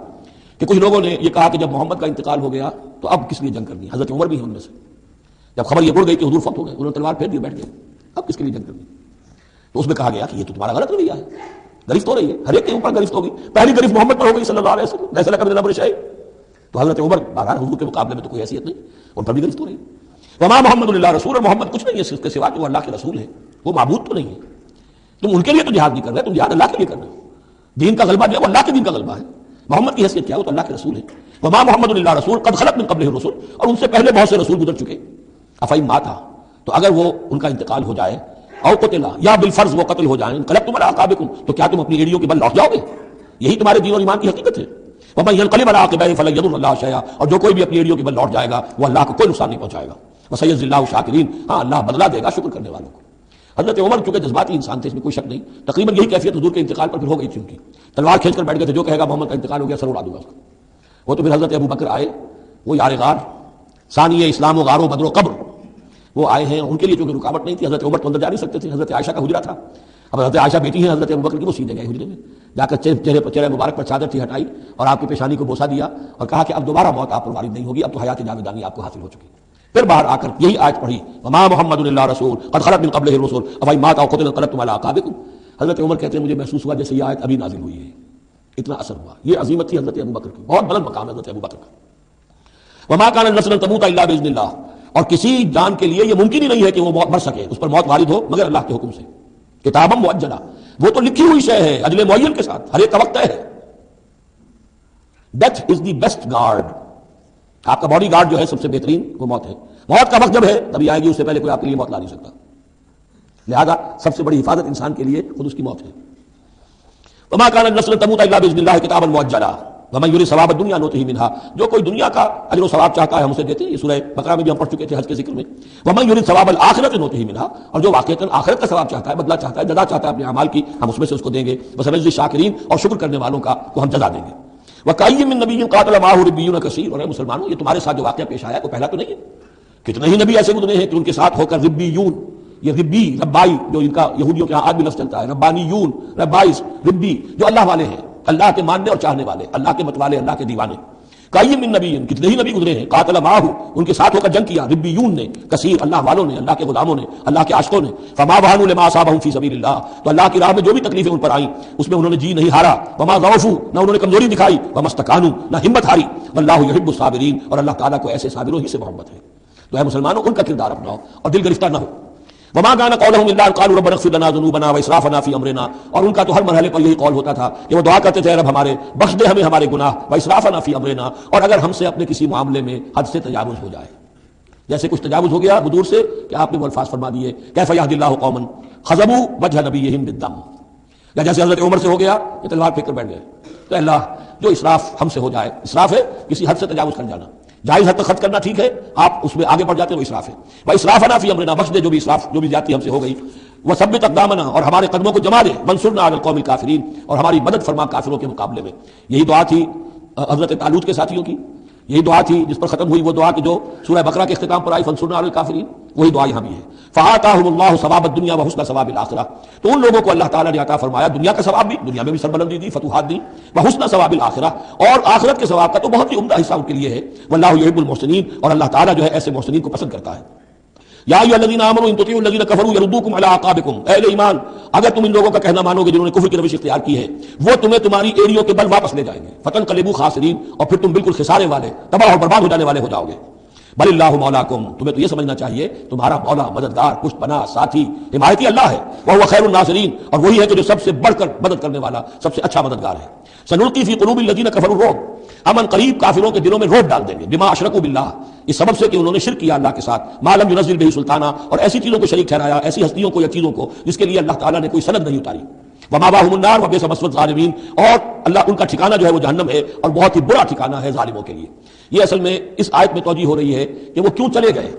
کہ کچھ لوگوں نے یہ کہا کہ جب محمد کا انتقال ہو گیا تو اب کس لیے جنگ کرنی ہے، حضرت عمر بھی ہیں ان میں سے، جب خبر یہ اڑ گئی کہ حضور فوت ہو گئے، انہوں نے تلوار پھیر دی، بیٹھ گئے، اب کس کے لیے جنگ کرنی؟ تو اس میں کہا گیا کہ یہ تو تمہارا غلط رویہ ہے، گرفت ہو رہی ہے، ہر ایک کے اوپر گرفت ہوگی. پہلی گرفت محمد پر ہو گئی صلی اللہ علیہ وسلم، لیس لک من الامر شیء. تو حضرت عمر بہرحال حضور کے مقابلے میں تو کوئی حیثیت نہیں، ان پر بھی گرفت ہو رہی ہے. وما محمد الا رسول، اور محمد کچھ نہیں ہے اس کے سوا کہ وہ اللہ کے رسول ہے، وہ معبود تو نہیں ہے. تم ان کے لیے تو جہاد نہیں کر رہے، تم جہاد اللہ کے لیے کر رہے ہو. دین کا غلبہ جو ہے وہ اللہ کے دین کا غلبہ ہے. محمد کی حیثیت کیا ہے؟ وہ تو اللہ کے رسول ہے. وما محمد الا رسول قد خلت من قبلہ الرسل، اور ان سے پہلے بہت سے رسول گزر چکے. افئن مات، تو اگر وہ ان کا انتقال ہو جائے، او قتلا، یا بالفرض وہ قتل ہو جائیں، انقلبتم علی اعقابکم، تو کیا تم اپنی ایڑیوں کے بل لوٹ جاؤ گے؟ یہی تمہارے دین اور ایمان کی حقیقت ہے. ومن ينقلب على عقبیہ فلن یضر اللہ شیئا، اور جو کوئی بھی اپنی ایڑیوں کے بل لوٹ جائے گا وہ اللہ کو کوئی نقصان نہیں پہنچائے گا. وسيجزي اللہ الشاکرین، ہاں اللہ بدلہ دے گا شکر کرنے والوں کو. حضرت عمر چونکہ جذباتی انسان تھے، اس میں کوئی شک نہیں، تقریباً یہی کیفیت حضور کے انتقال پر پھر ہو گئی تھی ان کی. تلوار کھینچ کر بیٹھ گئے تھے، جو کہے گا محمد کا انتقال ہو گیا سر اڑا دوں گا اس کا. وہ تو پھر حضرت ابو بکر آئے، وہ یار غار ثانی اسلام و غار و بدر و قبر، وہ آئے ہیں. ان کے لیے چونکہ رکاوٹ نہیں تھی، حضرت عمر تو اندر جا نہیں سکتے تھے، حضرت عائشہ کا حجرہ تھا. اب حضرت عائشہ بیٹی ہیں حضرت ابو بکر کی، وہ سیدھے گئے حجرے میں جا کر چہرے مبارک پر چادر تھی ہٹائی اور آپ کی پیشانی کو بوسہ دیا اور کہا کہ اب دوبارہ موت آپ پر وارد نہیں ہوگی، اب تو حیات جاویدانی آپ کو حاصل ہو چکی. پھر باہر آ کر یہی آیت پڑھی، وما محمد الا رسول قد خلت من قبلہ الرسل افئن مات او قتل انقلبتم علی اعقابکم. حضرت عمر کہتے ہیں مجھے محسوس ہوا جیسے یہ آیت ابھی نازل ہوئی ہے، اتنا اثر ہوا. یہ عظیمت تھی حضرت ابو بکر کی، بہت بلند مقام ہے حضرت ابو بکر کا. وما كان النفس ان تموت الا باذن اللہ، اور کسی جان کے لیے یہ ممکن ہی نہیں ہے کہ وہ مر سکے، اس پر موت وارد ہو مگر اللہ کے حکم سے. کتابا مؤجلہ، وہ تو لکھی ہوئی شے ہے اجل معین کے ساتھ، ہر ایک کا وقت ہے. Death is the best guard, آپ کا باڈی گارڈ جو ہے سب سے بہترین وہ موت ہے. موت کا وقت جب ہے تبھی آئے گی، اس سے پہلے کوئی آپ کے لیے موت لا نہیں سکتا. لہذا سب سے بڑی حفاظت انسان کے لیے خود اس کی موت ہے. وما كان النفس ان تموت الا باذن الله کتابا مؤجلا ومن يريد ثواب الدنيا نؤته منها، جو کوئی دنیا کا اجر و ثواب چاہتا ہے ہم اسے دیتے ہیں. یہ سورہ بقرہ میں بھی ہم پڑھ چکے تھے حج کے ذکر میں. ومن يريد ثواب الاخرة نؤته منها، اور جو واقعتاً آخرت کا ثواب چاہتا ہے، بدلہ چاہتا ہے، جزا چاہتا ہے اپنے اعمال کی، ہم اس میں سے اس کو دیں گے. وسنجزي الشاکرین، اور شکر کرنے والوں کا کو ہم جزا دیں گے. وکأي من نبی قاتل معه ربیون کثیر، اور اے مسلمانوں یہ تمہارے ساتھ جو واقعہ پیش آیا کوئی پہلا تو نہیں ہے. کتنے ہی نبی ایسے گزرے ہیں کہ ان کے ساتھ ہو کر ربیون، یہ ربی ربائی جو ان کا یہودیوں کے ہاں آج بھی لفظ چلتا ہے، ربانیون ربائس ربی، جو اللہ والے ہیں، اللہ کے ماننے اور چاہنے والے، اللہ کے متوالے، اللہ کے دیوانے. کئی من نبی، کتنے ہی نبی گزرے ہیں، قاتل معہ، ان کے ساتھ ہو کر جنگ کیا، ربیون نے، کثیر، اللہ والوں نے، اللہ کے غلاموں نے، اللہ کے عاشقوں نے. فما وهنوا لما اصابهم في سبيل اللہ، تو اللہ کی راہ میں جو بھی تکلیفیں ان پر آئیں اس میں انہوں نے جی نہیں ہارا. وما ضعفوا، نہ انہوں نے کمزوری دکھائی. وما استكانوا، نہ ہمت ہاری. واللہ يحب الصابرین، اور اللہ تعالیٰ کو ایسے صابروں ہی سے محبت ہے. تو اے مسلمانوں ان کا کردار اپناؤ اور دل گرفتہ نہ ہو. وما كان قولهم الا ان قالوا ربنا اغفر لنا ذنوبنا واسرافنا في امرنا، اور ان کا تو ہر مرحلے پر یہی قول ہوتا تھا کہ وہ دعا کرتے تھے رب ہمارے بخش دے ہمیں ہمارے گناہ، واسرافنا في امرنا، اور اگر ہم سے اپنے کسی معاملے میں حد سے تجاوز ہو جائے، جیسے کچھ تجاوز ہو گیا حضور سے کہ آپ نے وہ الفاظ فرما دیے کیف یهدی اللہ قوما خضبوا وجه نبیہم بالدم، یا جیسے حضرت عمر سے ہو گیا کہ تلوار پھینک کر بیٹھ گئے. تو اللہ جو اسراف ہم سے ہو جائے، اسراف ہے کسی حد سے تجاوز کر جانا، جائز حد تک خرچ کرنا ٹھیک ہے، آپ اس میں آگے بڑھ جاتے ہیں وہ اسراف ہے. واسرافنا فی امرنا، بخش دے جو بھی اسراف جو بھی زیادتی ہم سے ہو گئی. وثبت اقدامنا، اور ہمارے قدموں کو جما دے. منصورنا علی القوم الکافرین، اور ہماری مدد فرما کافروں کے مقابلے میں. یہی دعا تھی حضرت طالوت کے ساتھیوں کی، یہی دعا تھی جس پر ختم ہوئی وہ دعا کہ جو سورہ بقرہ کے اختتام پر آئی فانصرنا علی الکافرین، وہی دعا یہاں بھی ہے. فآتاہم اللہ ثواب الدنیا وحسن ثواب الآخرہ، تو ان لوگوں کو اللہ تعالیٰ نے عطا فرمایا دنیا کا ثواب بھی، دنیا میں بھی سربلندی دی، فتوحات دی، وحسن ثواب الآخرہ، اور آخرت کے ثواب کا تو بہت ہی عمدہ حصہ ان کے لیے ہے. واللہ یحب المحسنین، اور اللہ تعالیٰ جو ہے ایسے محسنین کو پسند کرتا ہے. یا ایھا الذین آمنوا ان تطیعوا الذین کفروا یردوکم علی اعقابکم، اہل ایمان اگر تم ان لوگوں کا کہنا مانو گے جنہوں نے کفر کی روش اختیار کی ہے، وہ تمہیں تمہاری ایڑیوں کے بل واپس لے جائیں گے. فتنقلبوا خاسرین، اور پھر تم بالکل خسارے والے، تباہ اور برباد ہو جانے والے ہو جاؤ گے. بل اللہ مولاکم، تمہیں تو یہ سمجھنا چاہیے تمہارا مولا، مددگار، پشت پناہ، ساتھی، حمایتی اللہ ہے. وہو خیر الناصرین، اور وہی ہے کہ جو سب سے بڑھ کر مدد کرنے والا، سب سے اچھا مددگار ہے. سنلقی فی قلوب الذین کفروا الرعب، ہم ان قریب کافروں کے دلوں میں رعب ڈال دیں گے. بما اشرکوا باللہ، اس سبب سے کہ انہوں نے شرک کیا اللہ کے ساتھ. ما لم ينزل به سلطانا، اور ایسی چیزوں کو شریک ٹھہرایا، ایسی ہستیوں کو یا چیزوں کو جس کے لیے اللہ تعالیٰ نے کوئی سند نہیں اتاری. ومأواہم النار وبئس مثوى الظالمین، اور اللہ ان کا ٹھکانہ جو ہے وہ جہنم ہے اور بہت ہی برا ٹھکانہ ہے ظالموں کے لیے. یہ اصل میں اس آیت میں توجیہ ہو رہی ہے کہ وہ کیوں چلے گئے،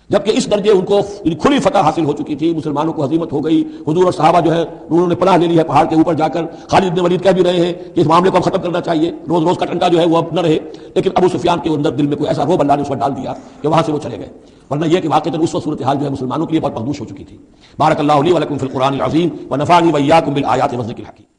جبکہ اس درجے ان کو کھلی فتح حاصل ہو چکی تھی، مسلمانوں کو ہزیمت ہو گئی. حضور اور صحابہ جو ہے انہوں نے پناہ لے لی ہے پہاڑ کے اوپر جا کر. خالد بن ولید کہہ بھی رہے ہیں کہ اس معاملے کو اب ختم کرنا چاہیے، روز روز کا ٹنٹا جو ہے وہ اب نہ رہے. لیکن ابو سفیان کے اندر دل میں کوئی ایسا رعب اللہ نے اس وقت ڈال دیا کہ وہاں سے وہ چلے گئے، ورنہ یہ کہ واقعتاً اس وقت صورتحال جو ہے مسلمانوں کے لیے بہت مخدوش ہو چکی تھی. بارک اللہ لی ولکم فی القرآن العظیم ونفعنی وإیاکم بالآیات والذکر الحکیم.